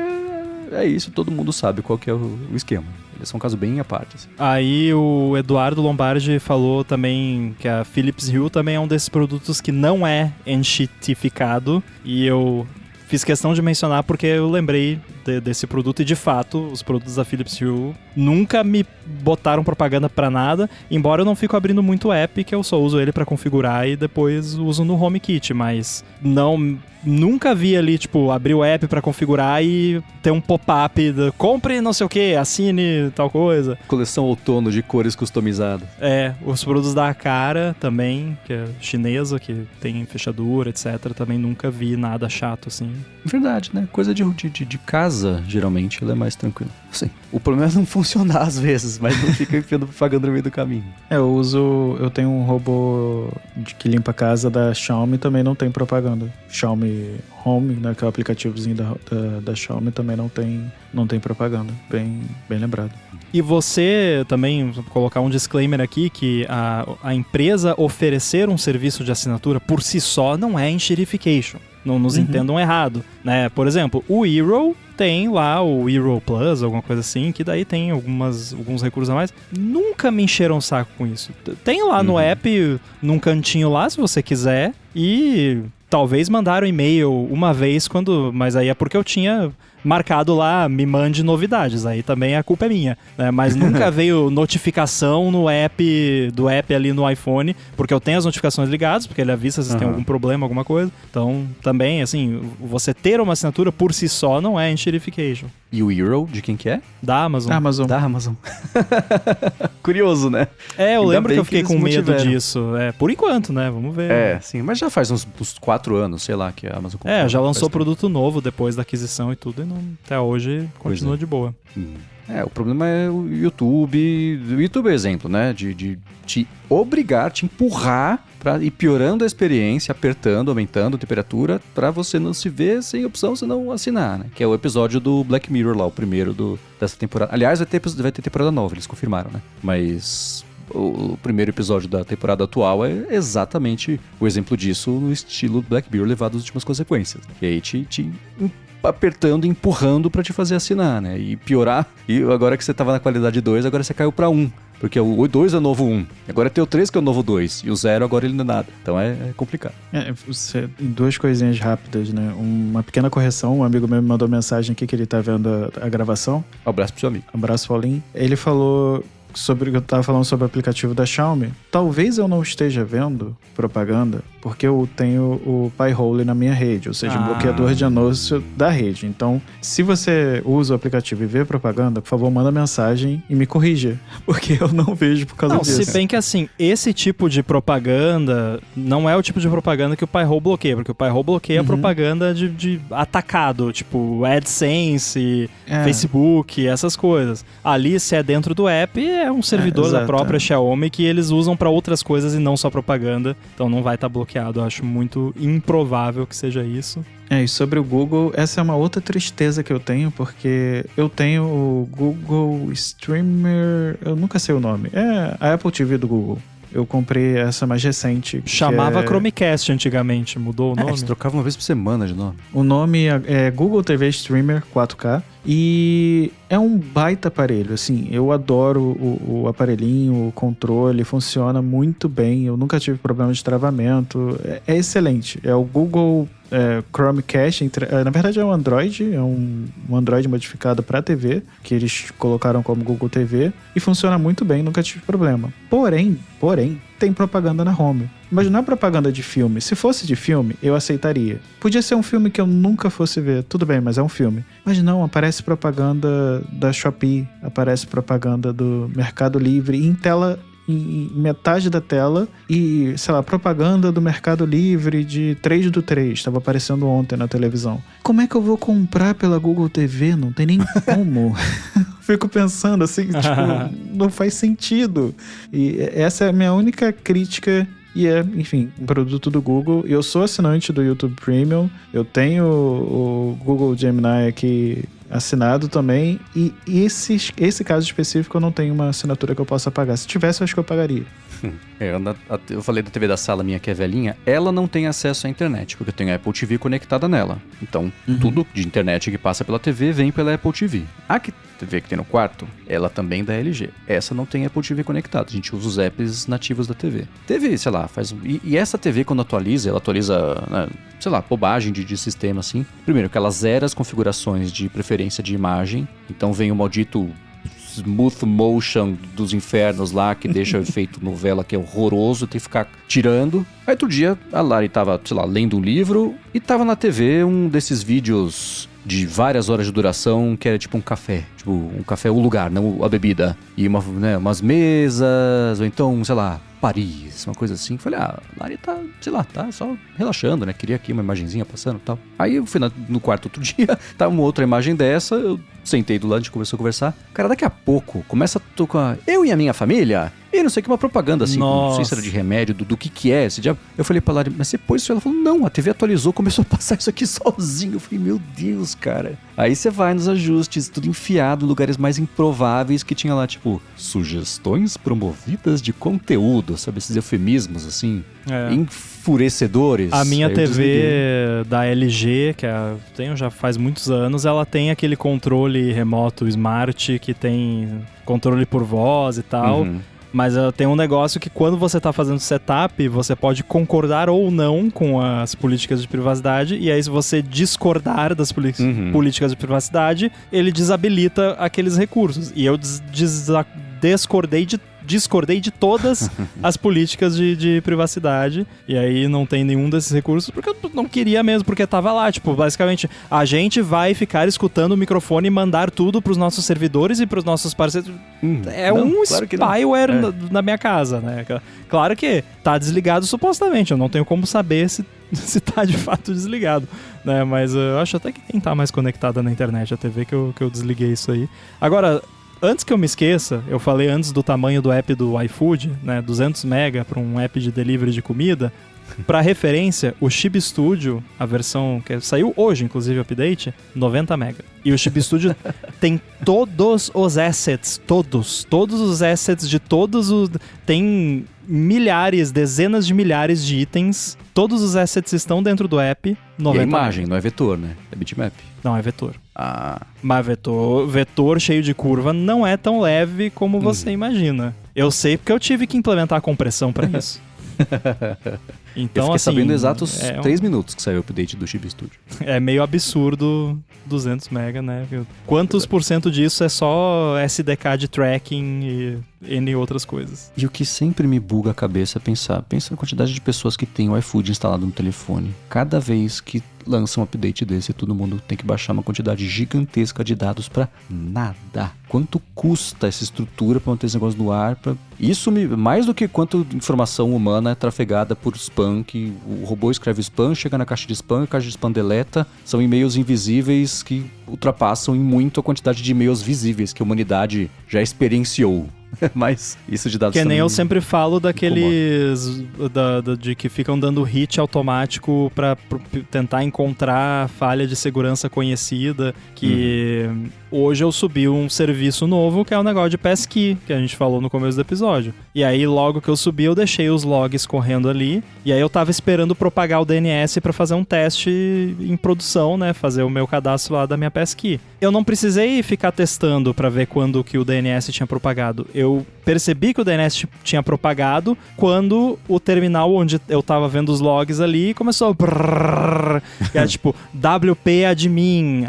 S2: é isso, todo mundo sabe qual que é o esquema. Eles são um caso bem à parte. Assim.
S1: Aí o Eduardo Lombardi falou também que a Philips Hue também é um desses produtos que não é enxitificado. E eu fiz questão de mencionar porque eu lembrei desse produto e, de fato, os produtos da Philips Hue nunca me botaram propaganda pra nada, embora eu não fico abrindo muito o app, que eu só uso ele pra configurar e depois uso no HomeKit, mas nunca vi ali, tipo, abrir o app pra configurar e ter um pop-up de compre não sei o que, assine tal coisa.
S2: Coleção outono de cores customizadas.
S1: Os produtos da Acara também, que é chinesa, que tem fechadura, etc. Também nunca vi nada chato assim.
S2: Verdade, né? Coisa de casa, geralmente, ela é mais tranquila. Sim. O problema é não funcionar às vezes, mas não fica enfiando propaganda no meio do caminho.
S3: Eu tenho um robô que limpa a casa da Xiaomi, também não tem propaganda. Xiaomi Home, né, que é o aplicativozinho da Xiaomi, também não tem propaganda. Bem lembrado.
S1: E você também, vou colocar um disclaimer aqui, que a empresa oferecer um serviço de assinatura por si só não é enxerification. Não nos entendam errado, né? Por exemplo, o Eero tem lá o Eero Plus, alguma coisa assim, que daí tem alguns recursos a mais. Nunca me encheram o saco com isso. Tem lá no app, num cantinho lá, se você quiser, e talvez mandaram e-mail uma vez, mas aí é porque eu tinha marcado lá, me mande novidades, aí também a culpa é minha, né? Mas nunca veio notificação do app ali no iPhone, porque eu tenho as notificações ligadas, porque ele avisa se tem algum problema, alguma coisa. Então, também, assim, você ter uma assinatura por si só não é enxerification.
S2: E o Eero, de quem que é?
S1: Da Amazon.
S2: Da Amazon. Curioso, né?
S1: Eu lembro que eu fiquei com medo disso. Por enquanto, né? Vamos ver.
S2: Sim, mas já faz uns 4 anos, sei lá, que a Amazon comprou.
S1: Já lançou produto novo depois da aquisição e tudo, e até hoje continua de boa.
S2: O problema é o YouTube. O YouTube é exemplo, né? De te obrigar, te empurrar pra ir piorando a experiência, apertando, aumentando a temperatura, pra você não se ver sem opção, senão assinar, né? Que é o episódio do Black Mirror lá, o primeiro dessa temporada. Aliás, vai ter temporada nova, eles confirmaram, né? Mas o primeiro episódio da temporada atual é exatamente o exemplo disso no estilo Black Mirror levado às últimas consequências. E aí te apertando e empurrando pra te fazer assinar, né? E piorar, e agora que você tava na qualidade 2, agora você caiu pra 1. Porque o 2 é o novo 1. Agora tem o 3 que é o novo 2. E o 0 agora ele não é nada. Então é complicado.
S3: Duas coisinhas rápidas, né? Uma pequena correção. Um amigo meu me mandou mensagem aqui que ele tá vendo a gravação.
S2: Um abraço pro seu amigo.
S3: Abraço, Paulinho. Ele falou eu tava falando sobre o aplicativo da Xiaomi. Talvez eu não esteja vendo propaganda porque eu tenho o Pi-hole na minha rede, ou seja, um bloqueador de anúncio da rede. Então, se você usa o aplicativo e vê propaganda, por favor, manda mensagem e me corrija, porque eu não vejo por causa disso.
S1: Se bem que assim, esse tipo de propaganda não é o tipo de propaganda que o Pi-hole bloqueia, porque o Pi-hole bloqueia a propaganda de atacado, tipo AdSense, Facebook, essas coisas. Ali, se é dentro do app, é um servidor da própria Xiaomi que eles usam pra outras coisas e não só propaganda, então não vai estar bloqueado. Eu acho muito improvável que seja isso.
S3: E sobre o Google, essa é uma outra tristeza que eu tenho, porque eu tenho o Google Streamer, eu nunca sei o nome, é a Apple TV do Google. Eu comprei essa mais recente.
S1: Chamava Chromecast antigamente, mudou o nome.
S2: Eles trocavam uma vez por semana de nome.
S3: O nome é Google TV Streamer 4K e é um baita aparelho, assim, eu adoro o aparelhinho, o controle, funciona muito bem, eu nunca tive problema de travamento, é excelente, é o Google Chromecast, na verdade é um Android, é um Android modificado para TV, que eles colocaram como Google TV, e funciona muito bem, nunca tive problema. Porém, tem propaganda na home. Mas não é propaganda de filme. Se fosse de filme, eu aceitaria. Podia ser um filme que eu nunca fosse ver. Tudo bem, mas é um filme. Mas não, aparece propaganda da Shopee, aparece propaganda do Mercado Livre em tela, em metade da tela, e, sei lá, propaganda do Mercado Livre de 3/3, estava aparecendo ontem na televisão. Como é que eu vou comprar pela Google TV? Não tem nem como. Fico pensando assim, tipo, não faz sentido. E essa é a minha única crítica. E enfim, um produto do Google. Eu sou assinante do YouTube Premium. Eu tenho o Google Gemini aqui assinado também. E esse caso específico eu não tenho uma assinatura que eu possa pagar. Se tivesse, eu acho que eu pagaria.
S2: Eu falei da TV da sala minha que é velhinha. Ela não tem acesso à internet, porque eu tenho a Apple TV conectada nela. Então, tudo de internet que passa pela TV vem pela Apple TV. A TV que tem no quarto, ela também é da LG. Essa não tem Apple TV conectada. A gente usa os apps nativos da TV. TV, sei lá, faz... E essa TV, quando atualiza, ela atualiza, né, sei lá, bobagem de sistema, assim. Primeiro, que ela zera as configurações de preferência de imagem. Então vem o maldito smooth motion dos infernos lá, que deixa o efeito novela, que é horroroso, tem que ficar tirando. Aí outro dia, a Lari tava, sei lá, lendo um livro e tava na TV um desses vídeos de várias horas de duração, que era tipo um café. Tipo, um café, o lugar, não a bebida. E umas mesas, ou então, sei lá, Paris, uma coisa assim. Falei, Lari tá, sei lá, tá só relaxando, né? Queria aqui uma imagenzinha passando e tal. Aí eu fui no quarto outro dia, tava uma outra imagem dessa, eu sentei do lado, a gente começou a conversar. Cara, daqui a pouco, começa a tocar eu e a minha família, e não sei o que, uma propaganda assim, não sei se era de remédio, do que é esse diabo. Eu falei pra Lari, mas você pôs isso? Ela falou, não, a TV atualizou, começou a passar isso aqui sozinho. Eu falei, meu Deus, cara. Aí você vai nos ajustes, tudo enfiado, lugares mais improváveis, que tinha lá, tipo, sugestões promovidas de conteúdo, sabe? Esses eufemismos, assim, enfurecedores.
S1: A minha TV da LG, que tenho já faz muitos anos, ela tem aquele controle remoto smart, que tem controle por voz e tal. Mas tem um negócio que quando você está fazendo setup, você pode concordar ou não com as políticas de privacidade, e aí se você discordar das políticas de privacidade, ele desabilita aqueles recursos. E eu discordei de todas as políticas de privacidade, e aí não tem nenhum desses recursos, porque eu não queria mesmo, porque tava lá, tipo, basicamente, a gente vai ficar escutando o microfone e mandar tudo pros nossos servidores e pros nossos parceiros. Spyware na minha casa, né? Claro que tá desligado supostamente, eu não tenho como saber se tá de fato desligado, né? Mas eu acho até que nem tá mais conectada na internet a TV que eu desliguei isso aí. Agora, Antes que eu me esqueça, eu falei antes do tamanho do app do iFood, né? 200 MB para um app de delivery de comida. Para referência, o Chib Studio, a versão que saiu hoje, inclusive o update, 90 MB. E o Chib Studio tem todos os assets, todos os assets de todos os... Tem milhares, dezenas de milhares de itens. Todos os assets estão dentro do app. 90
S2: e a imagem,
S1: MB.
S2: não é vetor, né? É bitmap.
S1: Não, é vetor.
S2: Ah.
S1: Mas vetor cheio de curva não é tão leve como você imagina. Eu sei porque eu tive que implementar a compressão para isso. Então,
S2: eu fiquei
S1: assim,
S2: sabendo exatos 3 minutos que saiu o update do Chib Studio.
S1: É meio absurdo 200 MB, né? Quantos por cento disso é só SDK de tracking e N outras coisas?
S4: E o que sempre me buga a cabeça é pensa na quantidade de pessoas que tem o iFood instalado no telefone. Cada vez que lança um update desse, todo mundo tem que baixar uma quantidade gigantesca de dados pra nada. Quanto custa essa estrutura pra manter esse negócio no ar? Isso mais do que quanto informação humana é trafegada por spam, que o robô escreve spam, chega na caixa de spam, a caixa de spam deleta. São e-mails invisíveis que ultrapassam em muito a quantidade de e-mails visíveis que a humanidade já experienciou. Mas isso de dados
S1: que nem eu sempre falo daqueles de que ficam dando hit automático pra tentar encontrar falha de segurança conhecida, que hoje eu subi um serviço novo que é o negócio de passkey, que a gente falou no começo do episódio. E aí logo que eu subi eu deixei os logs correndo ali, e aí eu tava esperando propagar o DNS pra fazer um teste em produção, né, fazer o meu cadastro lá da minha passkey. Eu não precisei ficar testando pra ver quando que o DNS tinha propagado. Eu percebi que o DNS tinha propagado quando o terminal onde eu tava vendo os logs ali começou a brrr, que era tipo WP admin,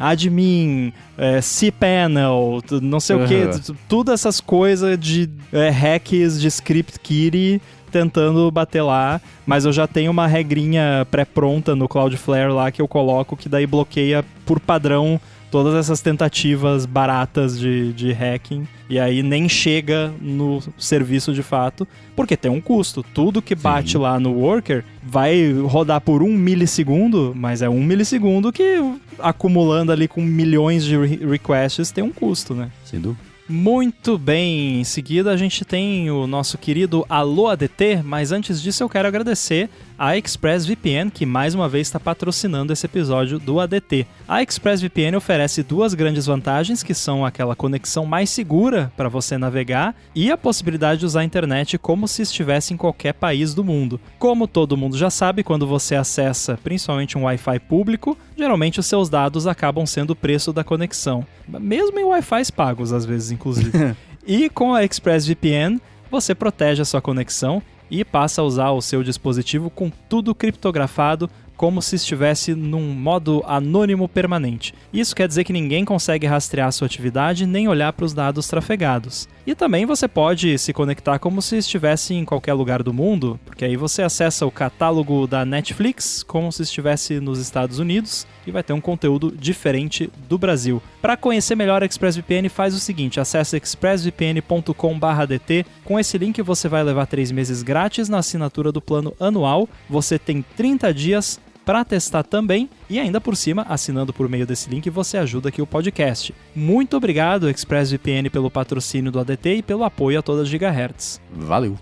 S1: cPanel, não sei o que, tudo essas coisas de hacks de script kiddie tentando bater lá, mas eu já tenho uma regrinha pré-pronta no Cloudflare lá que eu coloco que daí bloqueia por padrão todas essas tentativas baratas de hacking, e aí nem chega no serviço de fato, porque tem um custo. Tudo que bate lá no worker vai rodar por 1 milissegundo, mas é 1 milissegundo que, acumulando ali com milhões de requests, tem um custo, né?
S2: Sem dúvida.
S1: Muito bem, em seguida a gente tem o nosso querido Alô ADT, mas antes disso eu quero agradecer a ExpressVPN, que mais uma vez está patrocinando esse episódio do ADT. A ExpressVPN oferece 2 grandes vantagens, que são aquela conexão mais segura para você navegar e a possibilidade de usar a internet como se estivesse em qualquer país do mundo. Como todo mundo já sabe, quando você acessa principalmente um Wi-Fi público, geralmente os seus dados acabam sendo o preço da conexão, mesmo em Wi-Fi pagos às vezes, inclusive. E com a ExpressVPN, você protege a sua conexão e passa a usar o seu dispositivo com tudo criptografado, como se estivesse num modo anônimo permanente. Isso quer dizer que ninguém consegue rastrear a sua atividade nem olhar para os dados trafegados. E também você pode se conectar como se estivesse em qualquer lugar do mundo, porque aí você acessa o catálogo da Netflix como se estivesse nos Estados Unidos e vai ter um conteúdo diferente do Brasil. Para conhecer melhor a ExpressVPN, faz o seguinte: acesse expressvpn.com/dt. Com esse link você vai levar 3 meses grátis na assinatura do plano anual. Você tem 30 dias para testar também, e ainda por cima, assinando por meio desse link, você ajuda aqui o podcast. Muito obrigado, ExpressVPN, pelo patrocínio do ADT e pelo apoio a todas as Gigahertz.
S2: Valeu.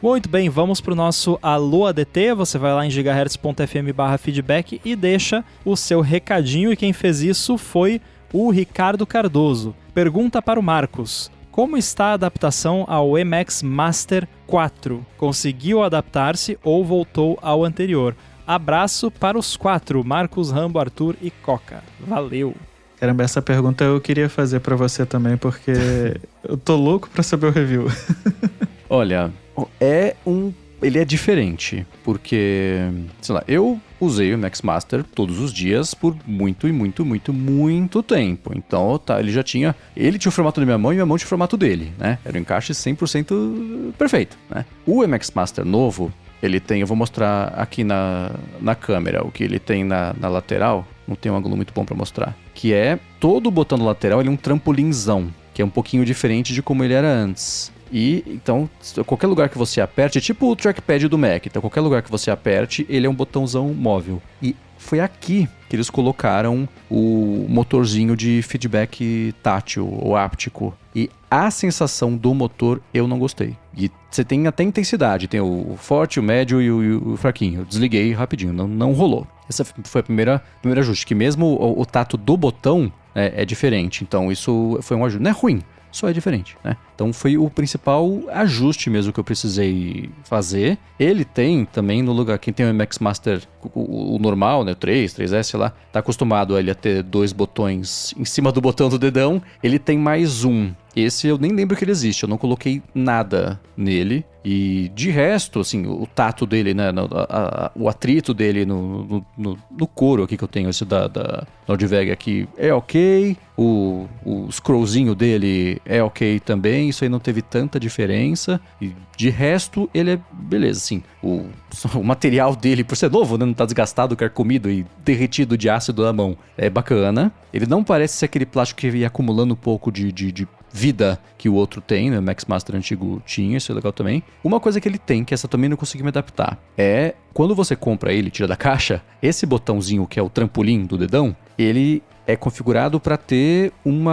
S1: Muito bem, vamos para o nosso Alô ADT. Você vai lá em gigahertz.fm/feedback e deixa o seu recadinho, e quem fez isso foi o Ricardo Cardoso. Pergunta para o Marcos: como está a adaptação ao Emacs Master 4? Conseguiu adaptar-se ou voltou ao anterior? Abraço para os 4, Marcos, Rambo, Arthur e Coca. Valeu!
S3: Caramba, essa pergunta eu queria fazer pra você também, porque eu tô louco pra saber o review.
S2: Olha, ele é diferente, porque, sei lá, eu usei o Emacs Master todos os dias por muito tempo. Então, ele tinha o formato da minha mão e minha mão tinha o formato dele, né? Era um encaixe 100% perfeito, né? O Emacs Master novo, ele tem, eu vou mostrar aqui na câmera, o que ele tem na lateral, não tem um ângulo muito bom pra mostrar, que é, todo o botão lateral ele é um trampolinzão, que é um pouquinho diferente de como ele era antes. E, então, qualquer lugar que você aperte, é tipo o trackpad do Mac, então qualquer lugar que você aperte, ele é um botãozão móvel. E foi aqui que eles colocaram o motorzinho de feedback tátil ou áptico. E a sensação do motor eu não gostei. E você tem até intensidade, tem o forte, o médio e o fraquinho. Eu desliguei rapidinho, não rolou. Essa foi a primeiro ajuste, que mesmo o tato do botão é diferente. Então isso foi um ajuste. Não é ruim, só é diferente, né? Então foi o principal ajuste mesmo que eu precisei fazer. Ele tem também no lugar, quem tem o MX Master, o normal, né, o 3S lá, tá acostumado a ele a ter 2 botões em cima do botão do dedão, ele tem mais um. Esse eu nem lembro que ele existe, eu não coloquei nada nele. E de resto, assim, o tato dele, né, o atrito dele no couro aqui que eu tenho, esse da Nordveg aqui, é ok. O scrollzinho dele é ok também, isso aí não teve tanta diferença. E de resto, ele é beleza, assim. O material dele, por ser novo, né, não tá desgastado, carcomido e derretido de ácido na mão, é bacana. Ele não parece ser aquele plástico que ia acumulando um pouco de vida que o outro tem, né? O Max Master antigo tinha, isso é legal também. Uma coisa que ele tem, que essa também não consegui me adaptar, é quando você compra ele, tira da caixa, esse botãozinho que é o trampolim do dedão, ele é configurado para ter um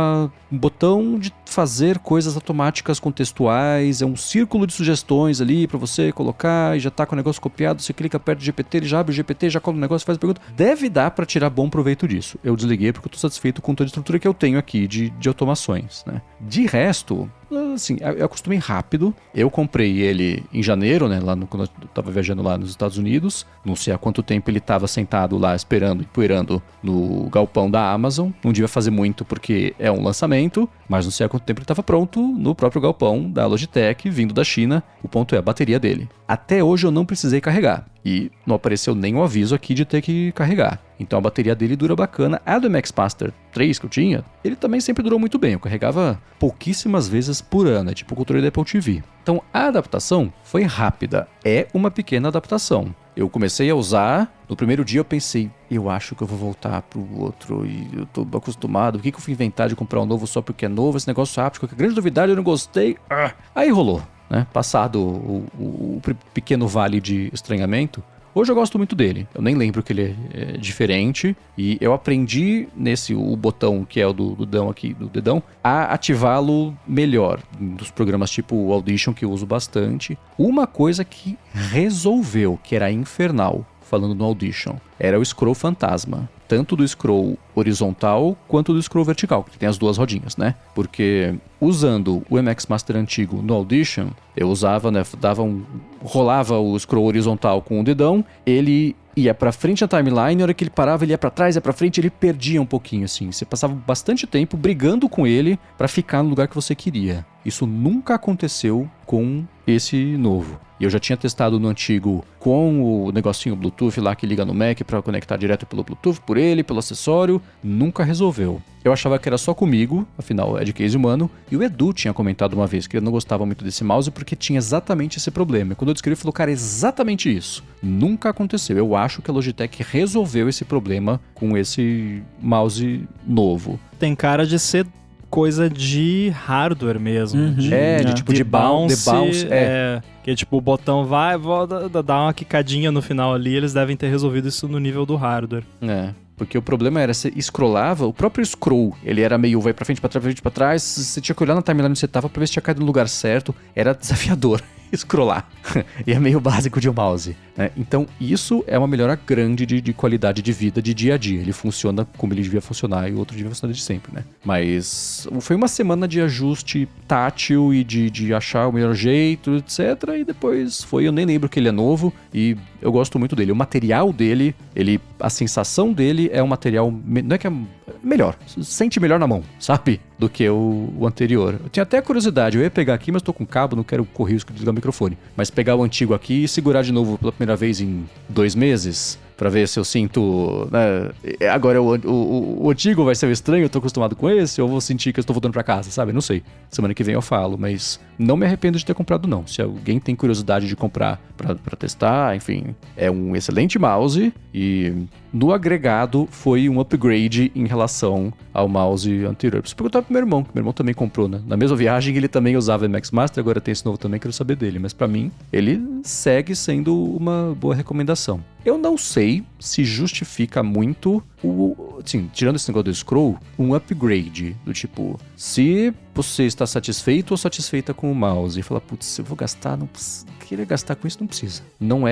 S2: botão de fazer coisas automáticas contextuais, é um círculo de sugestões ali para você colocar e já tá com o negócio copiado, você clica perto do GPT, ele já abre o GPT, já cola o negócio, faz a pergunta. Deve dar para tirar bom proveito disso. Eu desliguei porque eu tô satisfeito com toda a estrutura que eu tenho aqui de automações, né? De resto, assim, eu acostumei rápido. Eu comprei ele em janeiro, né? Quando eu tava viajando lá nos Estados Unidos. Não sei há quanto tempo ele tava sentado lá esperando e poeirando no galpão da Amazon. Não devia fazer muito porque é um lançamento, mas não sei há quanto tempo ele estava pronto no próprio galpão da Logitech, vindo da China. O ponto é a bateria dele. Até hoje eu não precisei carregar. E não apareceu nenhum aviso aqui de ter que carregar. Então a bateria dele dura bacana. A do MX Master 3 que eu tinha, ele também sempre durou muito bem. Eu carregava pouquíssimas vezes por ano, é tipo o controle da Apple TV. Então a adaptação foi rápida. É uma pequena adaptação. Eu comecei a usar, no primeiro dia eu pensei, eu acho que eu vou voltar pro outro e eu tô acostumado. Por que eu fui inventar de comprar um novo só porque é novo? Esse negócio áptico, que a grande novidade eu não gostei. Aí rolou, né? Passado o pequeno vale de estranhamento, hoje eu gosto muito dele. Eu nem lembro que ele é diferente. E eu aprendi o botão que é o do dedão aqui, do dedão, a ativá-lo melhor. Dos programas tipo o Audition, que eu uso bastante. Uma coisa que resolveu, que era infernal, falando no Audition, era o scroll fantasma. Tanto do scroll horizontal quanto do scroll vertical, que tem as duas rodinhas, né? Porque usando o MX Master antigo no Audition, eu usava, né? Rolava o scroll horizontal com o dedão, ele ia pra frente na timeline, na hora que ele parava, ele ia pra trás, ia pra frente, ele perdia um pouquinho, assim. Você passava bastante tempo brigando com ele pra ficar no lugar que você queria. Isso nunca aconteceu com esse novo. E eu já tinha testado no antigo com o negocinho Bluetooth lá que liga no Mac pra conectar direto pelo Bluetooth, por ele, pelo acessório. Nunca resolveu. Eu achava que era só comigo, afinal é de case humano, e o Edu tinha comentado uma vez que ele não gostava muito desse mouse porque tinha exatamente esse problema. E quando eu descrevi, ele falou, cara, é exatamente isso. Nunca aconteceu. Eu acho que a Logitech resolveu esse problema com esse mouse novo.
S1: Tem cara de ser coisa de hardware mesmo.
S3: Uhum.
S1: De bounce. Que tipo, o botão vai, volta, dá uma quicadinha no final ali, eles devem ter resolvido isso no nível do hardware.
S2: Porque o problema era, você scrollava, o próprio scroll, ele era meio vai pra frente, pra trás, pra trás, você tinha que olhar na timeline onde você tava pra ver se tinha caído no lugar certo, era desafiador scrollar, e é meio básico de um mouse, né? Então isso é uma melhora grande de qualidade de vida de dia a dia, ele funciona como ele devia funcionar e o outro devia funcionar de sempre, né? Mas foi uma semana de ajuste tátil e de achar o melhor jeito, etc, e depois eu nem lembro que ele é novo e eu gosto muito dele. O material dele, a sensação dele é um material, não é que é melhor, sente melhor na mão, sabe? Do que o anterior. Eu tinha até curiosidade, eu ia pegar aqui, mas tô com cabo, não quero correr o risco de desligar o microfone. Mas pegar o antigo aqui e segurar de novo pela primeira vez em 2 meses, pra ver se eu sinto, né? Agora o antigo vai ser o estranho, eu tô acostumado com esse, ou vou sentir que eu estou voltando pra casa, sabe? Não sei. Semana que vem eu falo, mas não me arrependo de ter comprado, não. Se alguém tem curiosidade de comprar pra testar, enfim, é um excelente mouse e no agregado foi um upgrade em relação ao mouse anterior. Preciso perguntar pro meu irmão também comprou, né? Na mesma viagem ele também usava MX Master, agora tem esse novo também, quero saber dele. Mas pra mim, ele segue sendo uma boa recomendação. Eu não sei sei se justifica muito assim, tirando esse negócio do scroll, um upgrade do tipo, se você está satisfeito ou satisfeita com o mouse e fala, putz, eu vou gastar, não querer gastar com isso, não precisa. Não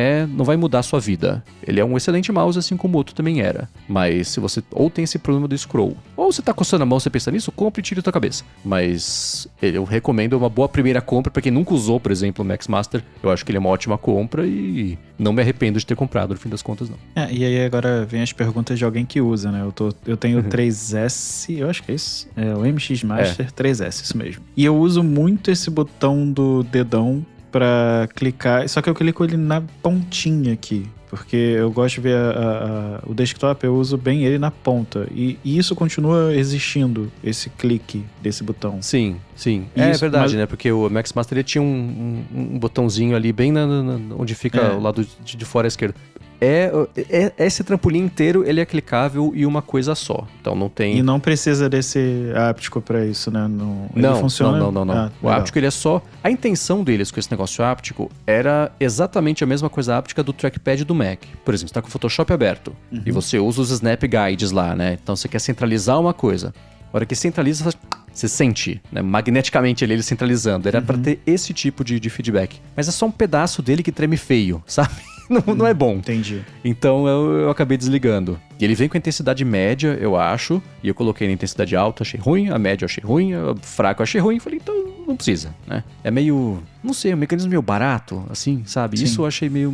S2: vai mudar a sua vida. Ele é um excelente mouse, assim como o outro também era. Mas se você ou tem esse problema do scroll, ou você tá coçando a mão, você pensa nisso, compre e tire da tua cabeça. Mas eu recomendo uma boa primeira compra pra quem nunca usou, por exemplo, o Max Master. Eu acho que ele é uma ótima compra e não me arrependo de ter comprado, no fim das contas, não.
S3: E aí agora vem as perguntas de alguém que usa, né? Eu tenho o 3S, eu acho que é isso. É o MX Master 3S, isso mesmo. E eu uso muito esse botão do dedão pra clicar, só que eu clico ele na pontinha aqui. Porque eu gosto de ver o desktop, eu uso bem ele na ponta. E isso continua existindo, esse clique desse botão.
S2: Sim.
S3: Isso,
S2: É verdade, né? Porque o Max Master ele tinha um botãozinho ali bem onde fica o lado de fora à esquerda. Esse trampolim inteiro, ele é clicável e uma coisa só. Então não tem...
S3: E não precisa desse áptico pra isso, né? Ele funciona...
S2: Não. O áptico, ele é só... A intenção deles com esse negócio áptico era exatamente a mesma coisa áptica do trackpad do Mac. Por exemplo, você tá com o Photoshop aberto e você usa os Snap Guides lá, né? Então você quer centralizar uma coisa. A hora que centraliza, você sente, né, magneticamente ele centralizando. Era pra ter esse tipo de feedback. Mas é só um pedaço dele que treme feio, sabe? Não é bom.
S3: Entendi.
S2: Então eu acabei desligando. E ele vem com a intensidade média, eu acho. E eu coloquei na intensidade alta, achei ruim. A média eu achei ruim. A fraca eu achei ruim. Falei, então não precisa, né? É meio... Não sei, é um mecanismo meio barato, assim, sabe?
S3: Sim.
S2: Isso eu achei meio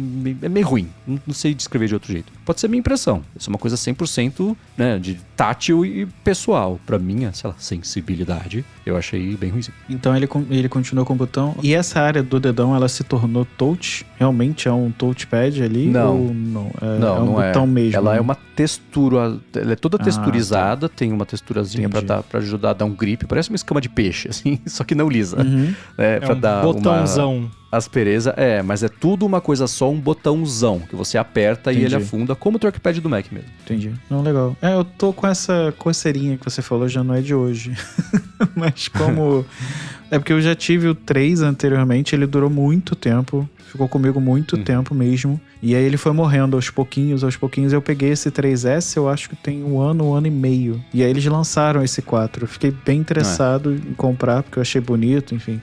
S2: ruim. Não sei descrever de outro jeito. Pode ser minha impressão. Isso é uma coisa 100%, né, de tátil e pessoal. Pra minha, sei lá, sensibilidade, eu achei bem ruim.
S3: Então ele continua com o botão. E essa área do dedão, ela se tornou touch? Realmente é um touchpad ali?
S2: Não.
S3: Ou não?
S2: Não,
S3: um
S2: não
S3: botão mesmo.
S2: Ela
S3: né?
S2: é uma textura, ela é toda texturizada, tem uma texturazinha
S3: Entendi.
S2: pra ajudar a dar um grip, parece uma escama de peixe, assim, só que não lisa. Pra
S1: um
S2: dar
S1: botãozão.
S2: uma aspereza, mas é tudo uma coisa só, um botãozão, que você aperta e ele afunda, como o trackpad do Mac mesmo.
S3: Entendi. Não, legal. Eu tô com essa coceirinha que você falou, já não é de hoje. Mas como... É porque eu já tive o 3 anteriormente, ele durou muito tempo, ficou comigo muito tempo mesmo. E aí ele foi morrendo aos pouquinhos. Eu peguei esse 3S, eu acho que tem um ano e meio. E aí eles lançaram esse 4. Eu fiquei bem interessado em comprar, porque eu achei bonito, enfim.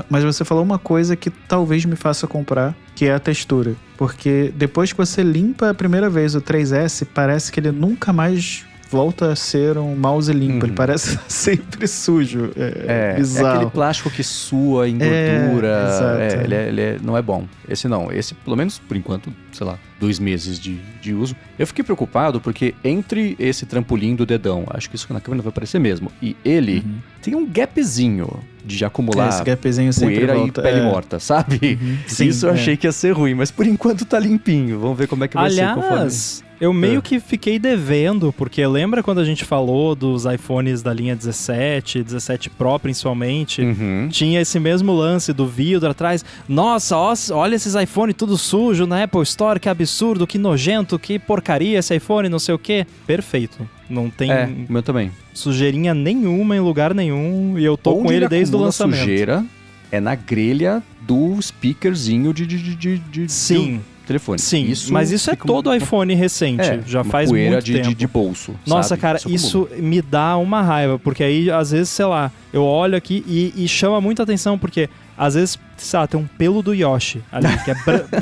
S3: Mas você falou uma coisa que talvez me faça comprar, que é a textura. Porque depois que você limpa a primeira vez o 3S, parece que ele nunca mais volta a ser um mouse limpo. Ele parece sempre sujo. É bizarro.
S2: É aquele plástico que sua em gordura.
S3: Exato.
S2: Ele não é bom. Esse não. Esse, pelo menos por enquanto, sei lá, 2 meses de uso. Eu fiquei preocupado porque entre esse trampolim do dedão, acho que isso na câmera vai aparecer mesmo, e ele tem um gapzinho de acumular
S3: Esse gapzinho sempre
S2: poeira
S3: volta.
S2: e pele morta, sabe?
S3: Sim,
S2: Isso eu achei que ia ser ruim, mas por enquanto tá limpinho. Vamos ver como é que vai ser conforme...
S1: Aliás, eu meio que fiquei devendo, porque lembra quando a gente falou dos iPhones da linha 17, 17 Pro principalmente? Tinha esse mesmo lance do vidro atrás. Nossa, olha esses iPhones tudo sujo na Apple Store, que absurdo, que nojento, que porcaria esse iPhone, não sei o quê. Perfeito. Não tem
S2: o meu também.
S1: sujeirinha nenhuma em lugar nenhum, e eu tô
S2: Onde
S1: com ele desde o
S2: acumula
S1: lançamento.
S2: Sujeira é na grelha do speakerzinho de
S1: Sim.
S2: telefone.
S1: Sim, mas isso é todo iPhone recente, já
S2: uma
S1: faz
S2: poeira
S1: muito tempo.
S2: de bolso.
S1: Nossa,
S2: sabe?
S1: cara, isso me dá uma raiva, porque aí, às vezes, sei lá, eu olho aqui e chama muita atenção, porque às vezes, sei lá, tem um pelo do Yoshi ali, que é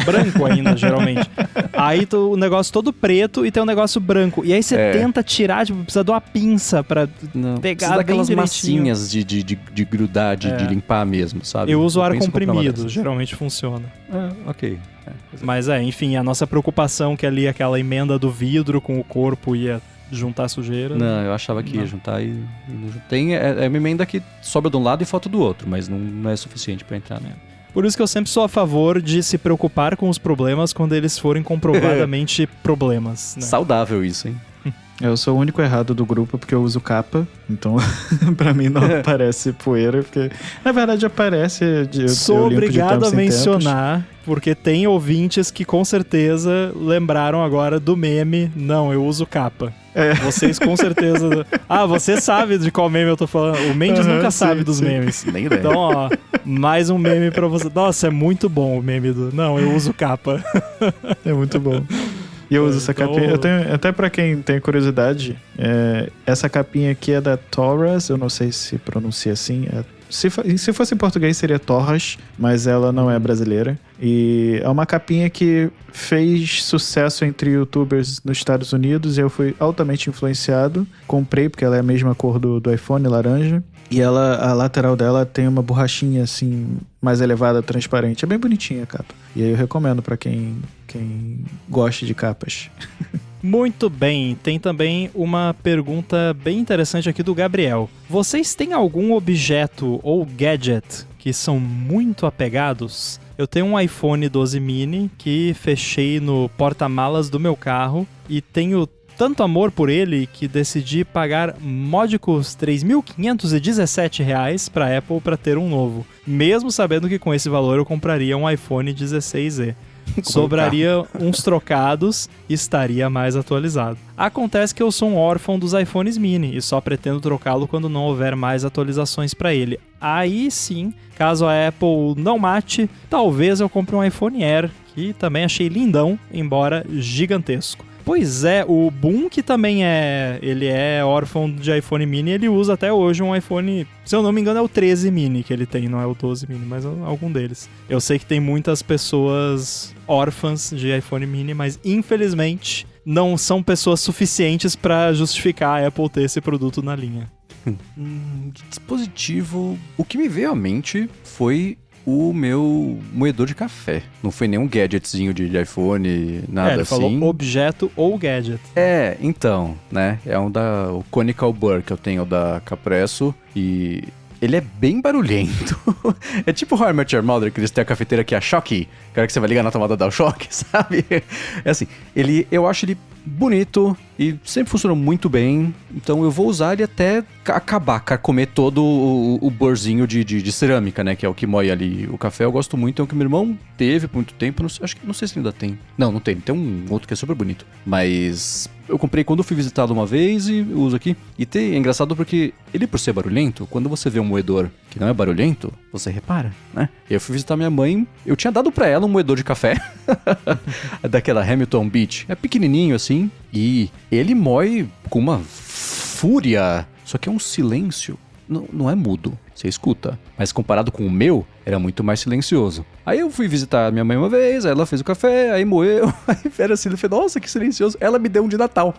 S1: branco ainda, geralmente. Aí o negócio todo preto e tem um negócio branco. E aí você tenta tirar, tipo, precisa de uma pinça pra pegar bem
S2: daquelas
S1: direitinho.
S2: massinhas de grudar, de limpar mesmo, sabe?
S1: Eu uso ar
S2: penso em comprar uma
S1: comprimido,
S2: dessas.
S1: geralmente funciona.
S2: Ok.
S1: Mas enfim, a nossa preocupação que ali aquela emenda do vidro com o corpo ia juntar sujeira.
S2: Não, eu achava que ia juntar e não juntei. É uma emenda que sobra de um lado e falta do outro, mas não é suficiente pra entrar nela.
S1: Por isso que eu sempre sou a favor de se preocupar com os problemas quando eles forem comprovadamente problemas. Né?
S2: Saudável isso, hein?
S3: Eu sou o único errado do grupo porque eu uso capa, então pra mim não aparece poeira, porque na verdade aparece.
S1: Sou
S3: eu limpo de
S1: obrigado
S3: tempos
S1: a
S3: em tempos.
S1: mencionar, porque tem ouvintes que com certeza lembraram agora do meme. Não, eu uso capa. Vocês com certeza... você sabe de qual meme eu tô falando. O Mendes nunca sabe dos memes.
S2: Nem ideia.
S1: Então, ó, mais um meme pra você. Nossa, é muito bom o meme do... Não, eu uso capa.
S3: É muito bom. E eu uso essa
S1: Então-
S3: capinha. Eu tenho, até pra quem tem curiosidade, essa capinha aqui é da Torras, eu não sei se pronuncia assim. Se fosse em português seria Torras, mas ela não é brasileira. E é uma capinha que fez sucesso entre youtubers nos Estados Unidos e eu fui altamente influenciado. Comprei porque ela é a mesma cor do iPhone, laranja. E a lateral dela tem uma borrachinha assim, mais elevada, transparente. É bem bonitinha, Cato. E aí eu recomendo pra quem gosta de capas.
S1: Muito bem, tem também uma pergunta bem interessante aqui do Gabriel. Vocês têm algum objeto ou gadget que são muito apegados? Eu tenho um iPhone 12 mini que fechei no porta-malas do meu carro e tenho tanto amor por ele que decidi pagar módicos R$ 3.517 para a Apple para ter um novo, mesmo sabendo que com esse valor eu compraria um iPhone 16e. Sobraria uns trocados e estaria mais atualizado. Acontece que eu sou um órfão dos iPhones mini e só pretendo trocá-lo quando não houver mais atualizações para ele. Aí sim, caso a Apple não mate, talvez eu compre um iPhone Air, que também achei lindão, embora gigantesco. Pois é, o Boom, que também ele é órfão de iPhone mini, ele usa até hoje um iPhone, se eu não me engano é o 13 mini que ele tem, não é o 12 mini, mas algum deles. Eu sei que tem muitas pessoas órfãs de iPhone mini, mas infelizmente não são pessoas suficientes para justificar a Apple ter esse produto na linha.
S4: De dispositivo, o que me veio à mente foi o meu moedor de café. Não foi nenhum gadgetzinho de iPhone, nada
S1: ele
S4: assim.
S1: falou objeto ou gadget.
S4: Então, né? É o Conical Burr que eu tenho da Capresso e ele é bem barulhento. É tipo o How I Met Your Mother, que eles têm a cafeteira que é a choque, que você vai ligar na tomada dá o choque, sabe? É assim, eu acho ele bonito e sempre funcionou muito bem, então eu vou usar ele até acabar, carcomer todo o borzinho de cerâmica, né, que é o que moe ali o café. Eu gosto muito, é o que meu irmão teve por muito tempo, não sei se ainda tem. Não tem um outro que é super bonito, mas eu comprei quando eu fui visitá-lo uma vez e uso aqui. E é engraçado porque ele, por ser barulhento, quando você vê um moedor que não é barulhento, você repara, né? Eu fui visitar minha mãe, eu tinha dado pra ela um moedor de café daquela Hamilton Beach, é pequenininho assim, e ele moe com uma fúria, só que é um silêncio, não é mudo, você escuta, mas comparado com o meu, era muito mais silencioso. Aí eu fui visitar minha mãe uma vez, aí ela fez o café, aí moeu, aí era assim, eu falei, nossa, que silencioso. Ela me deu um de Natal,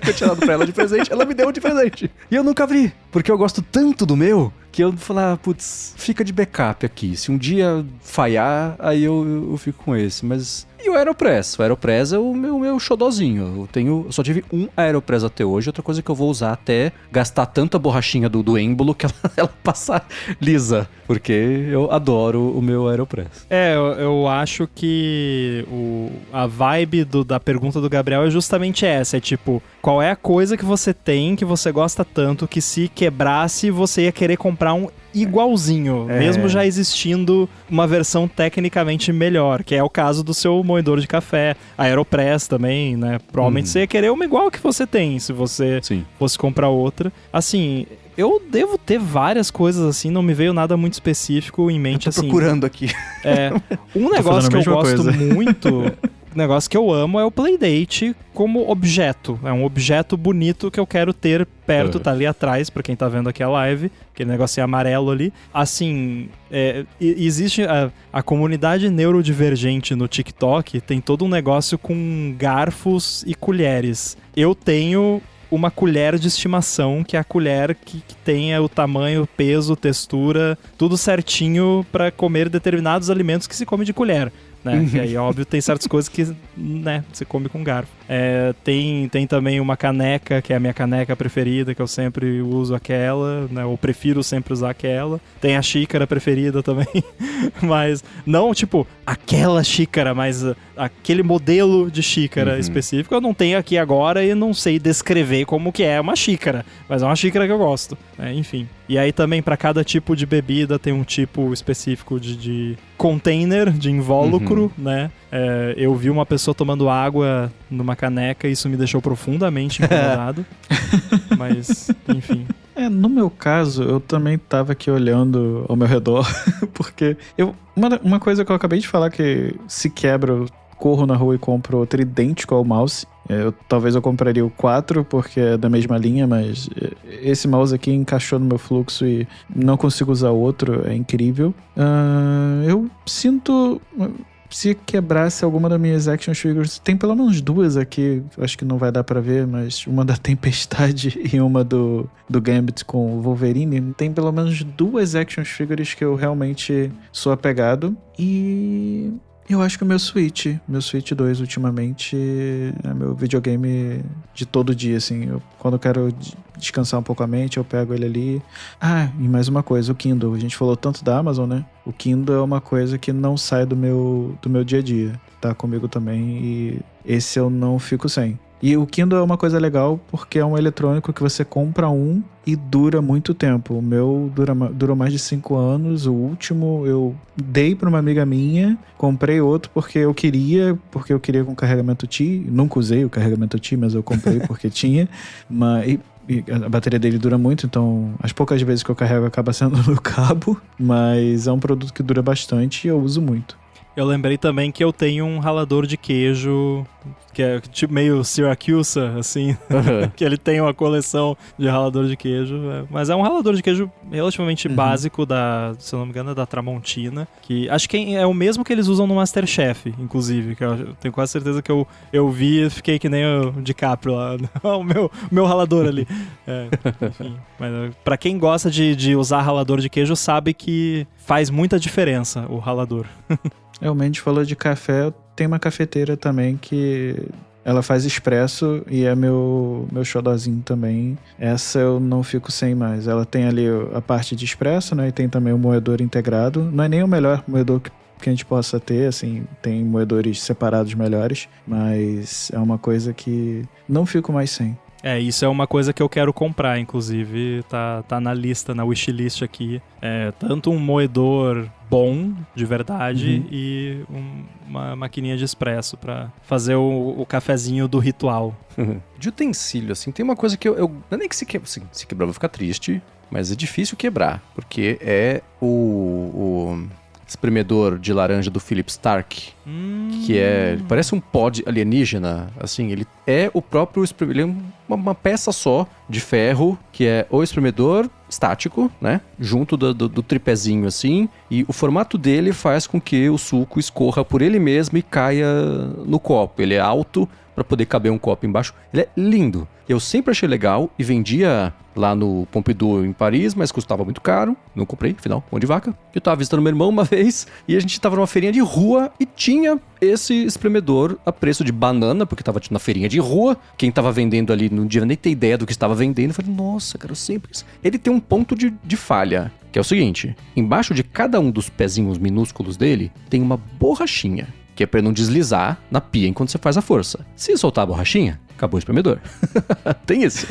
S4: que eu tinha dado pra ela de presente, ela me deu um de presente. E eu nunca abri, porque eu gosto tanto do meu, que eu falei, putz, fica de backup aqui. Se um dia falhar, aí eu fico com esse, mas... E o Aeropress? O Aeropress é o meu xodózinho. Eu só tive um Aeropress até hoje. Outra coisa que eu vou usar até gastar tanto a borrachinha do êmbolo que ela passa lisa. Porque eu adoro o meu Aeropress.
S1: Eu acho que a vibe da pergunta do Gabriel é justamente essa. É tipo, qual é a coisa que você tem que você gosta tanto que se quebrasse você ia querer comprar um igualzinho, mesmo já existindo uma versão tecnicamente melhor, que é o caso do seu moedor de café, a Aeropress também, né? Provavelmente você ia querer uma igual que você tem, se você fosse comprar outra. Assim, eu devo ter várias coisas assim, não me veio nada muito específico em mente,
S4: eu tô
S1: assim.
S4: procurando aqui.
S1: Um negócio que eu gosto muito... O negócio que eu amo é o Playdate como objeto. É um objeto bonito que eu quero ter perto, tá ali atrás, pra quem tá vendo aqui a live, aquele negocinho amarelo ali. Assim, existe a comunidade neurodivergente no TikTok, tem todo um negócio com garfos e colheres. Eu tenho uma colher de estimação, que é a colher que tenha o tamanho, peso, textura, tudo certinho pra comer determinados alimentos que se come de colher. Né? E aí, óbvio, tem certas coisas que, né, você come com garfo. Tem também uma caneca, que é a minha caneca preferida, que eu sempre uso aquela, né? Eu prefiro sempre usar aquela. Tem a xícara preferida também, mas não, tipo, aquela xícara, mas aquele modelo de xícara específico eu não tenho aqui agora e não sei descrever como que é uma xícara, mas é uma xícara que eu gosto, né? Enfim. E aí também, para cada tipo de bebida, tem um tipo específico de container, de invólucro, né? Eu vi uma pessoa tomando água numa caneca e isso me deixou profundamente incomodado. Mas, enfim.
S3: No meu caso, eu também tava aqui olhando ao meu redor, porque uma coisa que eu acabei de falar que se quebra, eu corro na rua e compro outro idêntico ao mouse. Talvez eu compraria o 4 porque é da mesma linha, mas esse mouse aqui encaixou no meu fluxo e não consigo usar outro, é incrível. Eu sinto... Se quebrasse alguma das minhas action figures, tem pelo menos 2 aqui, acho que não vai dar pra ver, mas uma da Tempestade e uma do Gambit com o Wolverine. Tem pelo menos 2 action figures que eu realmente sou apegado. E eu acho que o meu Switch 2 ultimamente é meu videogame de todo dia, assim. Quando eu quero descansar um pouco a mente, eu pego ele ali. E mais uma coisa, o Kindle. A gente falou tanto da Amazon, né? O Kindle é uma coisa que não sai do meu dia a dia. Tá comigo também e esse eu não fico sem. E o Kindle é uma coisa legal porque é um eletrônico que você compra e dura muito tempo. O meu durou mais de 5 anos. O último eu dei para uma amiga minha, comprei outro porque eu queria com carregamento Qi. Nunca usei o carregamento Qi, mas eu comprei porque tinha. E a bateria dele dura muito, então as poucas vezes que eu carrego acaba sendo no cabo. Mas é um produto que dura bastante e eu uso muito.
S1: Eu lembrei também que eu tenho um ralador de queijo, que é tipo meio Syracuse, assim, que ele tem uma coleção de ralador de queijo, mas é um ralador de queijo relativamente básico se eu não me engano, da Tramontina, que acho que é o mesmo que eles usam no MasterChef, inclusive, que eu tenho quase certeza que eu vi e fiquei que nem o DiCaprio lá, o meu ralador ali. Enfim, mas pra quem gosta de usar ralador de queijo sabe que faz muita diferença o ralador.
S3: O Mendes falou de café, tem uma cafeteira também que ela faz expresso e é meu xodozinho também. Essa eu não fico sem mais. Ela tem ali a parte de expresso, né? E tem também o moedor integrado. Não é nem o melhor moedor que a gente possa ter, assim, tem moedores separados melhores, mas é uma coisa que não fico mais sem.
S1: Isso é uma coisa que eu quero comprar, inclusive, tá na lista, na wishlist aqui. Tanto um moedor bom, de verdade, e uma maquininha de expresso pra fazer o cafezinho do ritual.
S2: De utensílio, assim, tem uma coisa que eu não é nem que se quebrar eu vou ficar triste, mas é difícil quebrar, porque é o espremedor de laranja do Philip Stark, que parece um pod alienígena, assim, ele é o próprio espremedor, ele é uma peça só de ferro, que é o espremedor estático, né, junto do tripézinho, assim, e o formato dele faz com que o suco escorra por ele mesmo e caia no copo. Ele é alto para poder caber um copo embaixo, ele é lindo. Eu sempre achei legal e vendia lá no Pompidou em Paris, mas custava muito caro. Não comprei, afinal, mão de vaca. Eu tava visitando meu irmão uma vez e a gente tava numa feirinha de rua e tinha esse espremedor a preço de banana, porque tava na feirinha de rua. Quem tava vendendo ali não devia nem ter ideia do que estava vendendo. Eu falei, nossa, cara, eu sempre... Ele tem um ponto de falha, que é o seguinte: embaixo de cada um dos pezinhos minúsculos dele tem uma borrachinha, que é pra não deslizar na pia enquanto você faz a força. Se soltar a borrachinha, acabou o espremedor. Tem isso.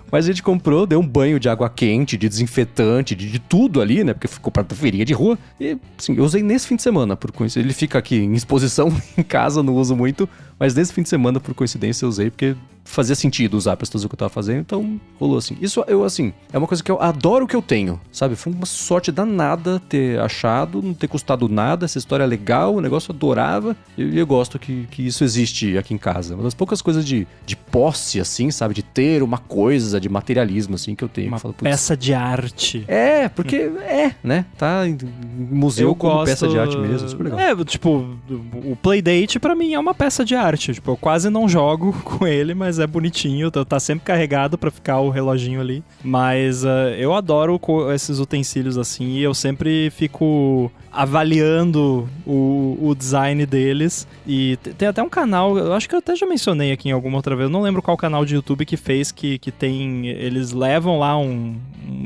S2: Mas a gente comprou, deu um banho de água quente, de desinfetante, de tudo ali, né? Porque ficou pra feirinha de rua. E, assim, eu usei nesse fim de semana, por coincidência. Ele fica aqui em exposição em casa, não uso muito. Mas nesse fim de semana, por coincidência, eu usei, porque fazia sentido usar pra fazer o que eu tava fazendo. Então, rolou assim. Isso, assim, é uma coisa que eu adoro que eu tenho, sabe? Foi uma sorte danada ter achado, não ter custado nada. Essa história é legal, o negócio eu adorava. E eu gosto que isso existe aqui em casa. Uma das poucas coisas de posse, assim, sabe? De ter uma coisa, de materialismo, assim, que eu tenho.
S1: Uma
S2: falo,
S1: peça de arte.
S2: Porque né? Tá em museu como peça de arte mesmo, super legal.
S1: Tipo, o Playdate pra mim é uma peça de arte. Tipo, eu quase não jogo com ele, mas é bonitinho, tá sempre carregado pra ficar o reloginho ali. Mas eu adoro esses utensílios assim, e eu sempre fico avaliando o design deles. E tem até um canal, eu acho que eu até já mencionei aqui em alguma outra vez, eu não lembro qual canal de YouTube que fez, que tem, eles levam lá um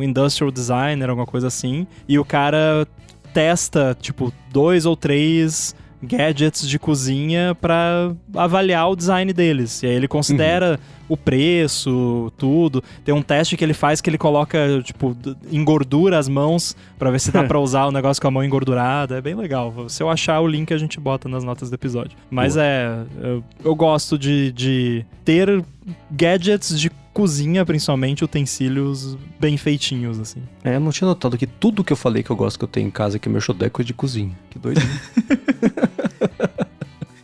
S1: industrial designer, alguma coisa assim, e o cara testa, tipo, 2 ou 3 gadgets de cozinha pra avaliar o design deles. E aí ele considera o preço, tudo. Tem um teste que ele faz que ele coloca, tipo, engordura as mãos pra ver se dá pra usar o negócio com a mão engordurada. É bem legal. Se eu achar o link, a gente bota nas notas do episódio. Mas eu gosto de ter gadgets de cozinha, principalmente utensílios bem feitinhos, assim.
S2: Eu não tinha notado que tudo que eu falei que eu gosto que eu tenho em casa, que é meu xodeco, é de cozinha. Que doido.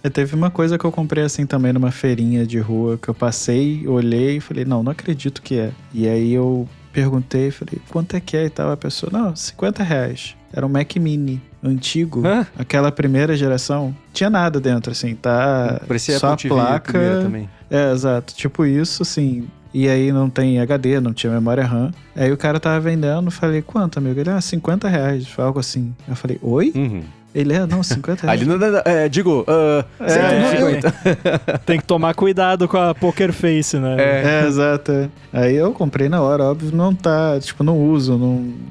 S3: Teve uma coisa que eu comprei assim também numa feirinha de rua, que eu passei, olhei e falei, não acredito que é. E aí eu perguntei, falei, quanto é que é e tal? A pessoa, não, R$50. Era um Mac Mini antigo, aquela primeira geração. Tinha nada dentro, assim, tá?
S2: Parecia
S3: só a
S2: Apple TV, a
S3: placa.
S2: primeira também.
S3: Exato. Tipo isso, assim. E aí não tem HD, não tinha memória RAM. Aí o cara tava vendendo, falei, quanto, amigo? Ele, R$50. Foi algo assim. Eu falei, oi? Ele, não, R$50.
S2: Ali não, digo, 150.
S1: Tem que tomar cuidado com a poker face, né?
S3: Exato. Aí eu comprei na hora, óbvio, não tá, tipo, não uso,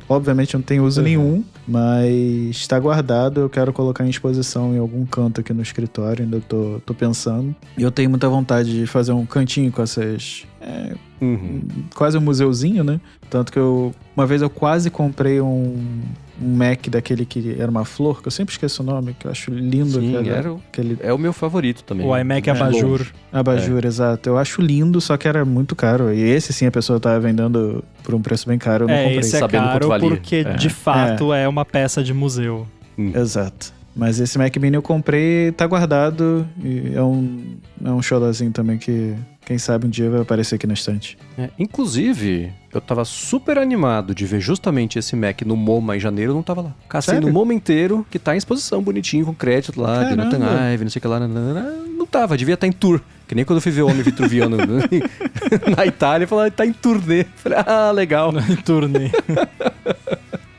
S3: obviamente não tem uso nenhum, mas tá guardado, eu quero colocar em exposição em algum canto aqui no escritório, ainda tô pensando. E eu tenho muita vontade de fazer um cantinho com essas... quase um museuzinho, né? Tanto que uma vez eu quase comprei um Mac daquele que era uma flor, que eu sempre esqueço o nome, que eu acho lindo.
S2: Sim, é o meu favorito também.
S1: O iMac Abajur.
S3: Abajur, exato. Eu acho lindo, só que era muito caro. E esse sim a pessoa tava vendendo por um preço bem caro, eu não comprei.
S1: Esse é
S2: sabendo
S1: caro
S2: quanto valia.
S1: porque de fato é uma peça de museu.
S3: Exato. Mas esse Mac Mini eu comprei, tá guardado, e é um xodózinho também que, quem sabe um dia vai aparecer aqui na estante.
S2: Inclusive, eu tava super animado de ver justamente esse Mac no MoMA em janeiro, não tava lá. Cacei no MoMA inteiro, que tá em exposição bonitinho, com crédito lá, de Nathan Ive, não sei o que lá. Não tava, devia estar em tour. Que nem quando eu fui ver o Homem Vitruviano na Itália, falei, tá em turnê. Falei, legal.
S1: Em turnê.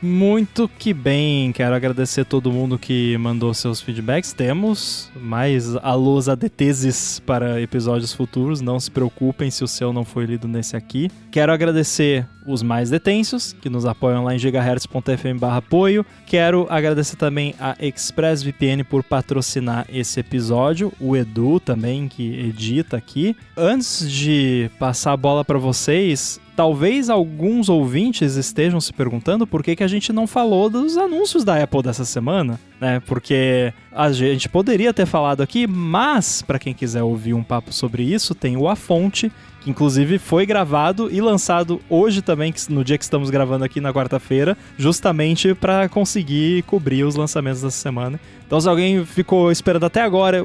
S1: Muito que bem, quero agradecer todo mundo que mandou seus feedbacks. Temos mais alôs ADTs para episódios futuros, não se preocupem se o seu não foi lido nesse aqui. Quero agradecer os mais detensos, que nos apoiam lá em gigahertz.fm/apoio. Quero agradecer também a ExpressVPN por patrocinar esse episódio, o Edu também, que edita aqui. Antes de passar a bola para vocês, talvez alguns ouvintes estejam se perguntando por que a gente não falou dos anúncios da Apple dessa semana, né? Porque a gente poderia ter falado aqui, mas para quem quiser ouvir um papo sobre isso, tem o A Fonte, que inclusive foi gravado e lançado hoje também, no dia que estamos gravando aqui na quarta-feira, justamente para conseguir cobrir os lançamentos dessa semana. Então se alguém ficou esperando até agora,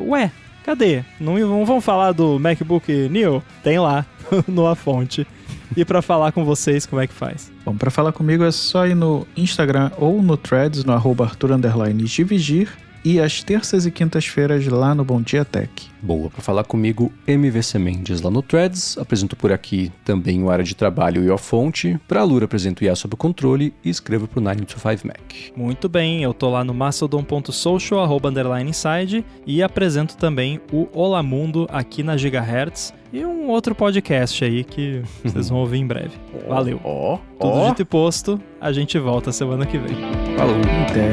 S1: cadê? Não vão falar do MacBook Neo? Tem lá no A Fonte. E pra falar com vocês, como é que faz?
S3: Bom, pra falar comigo é só ir no Instagram ou no Threads, no @Arthur_Givigir, e às terças e quintas-feiras lá no Bom Dia Tech.
S2: Boa, pra falar comigo, MVC Mendes lá no Threads, apresento por aqui também o Área de Trabalho e a Fonte, pra Alura apresento o IA Sob Controle e escrevo pro 9to5Mac.
S1: Muito bem, eu tô lá no mastodon.social, @inside, e apresento também o Olá Mundo aqui na Gigahertz, e um outro podcast aí que vocês vão ouvir em breve. Valeu. Tudo dito e posto, a gente volta semana que vem.
S2: Falou.
S3: Até.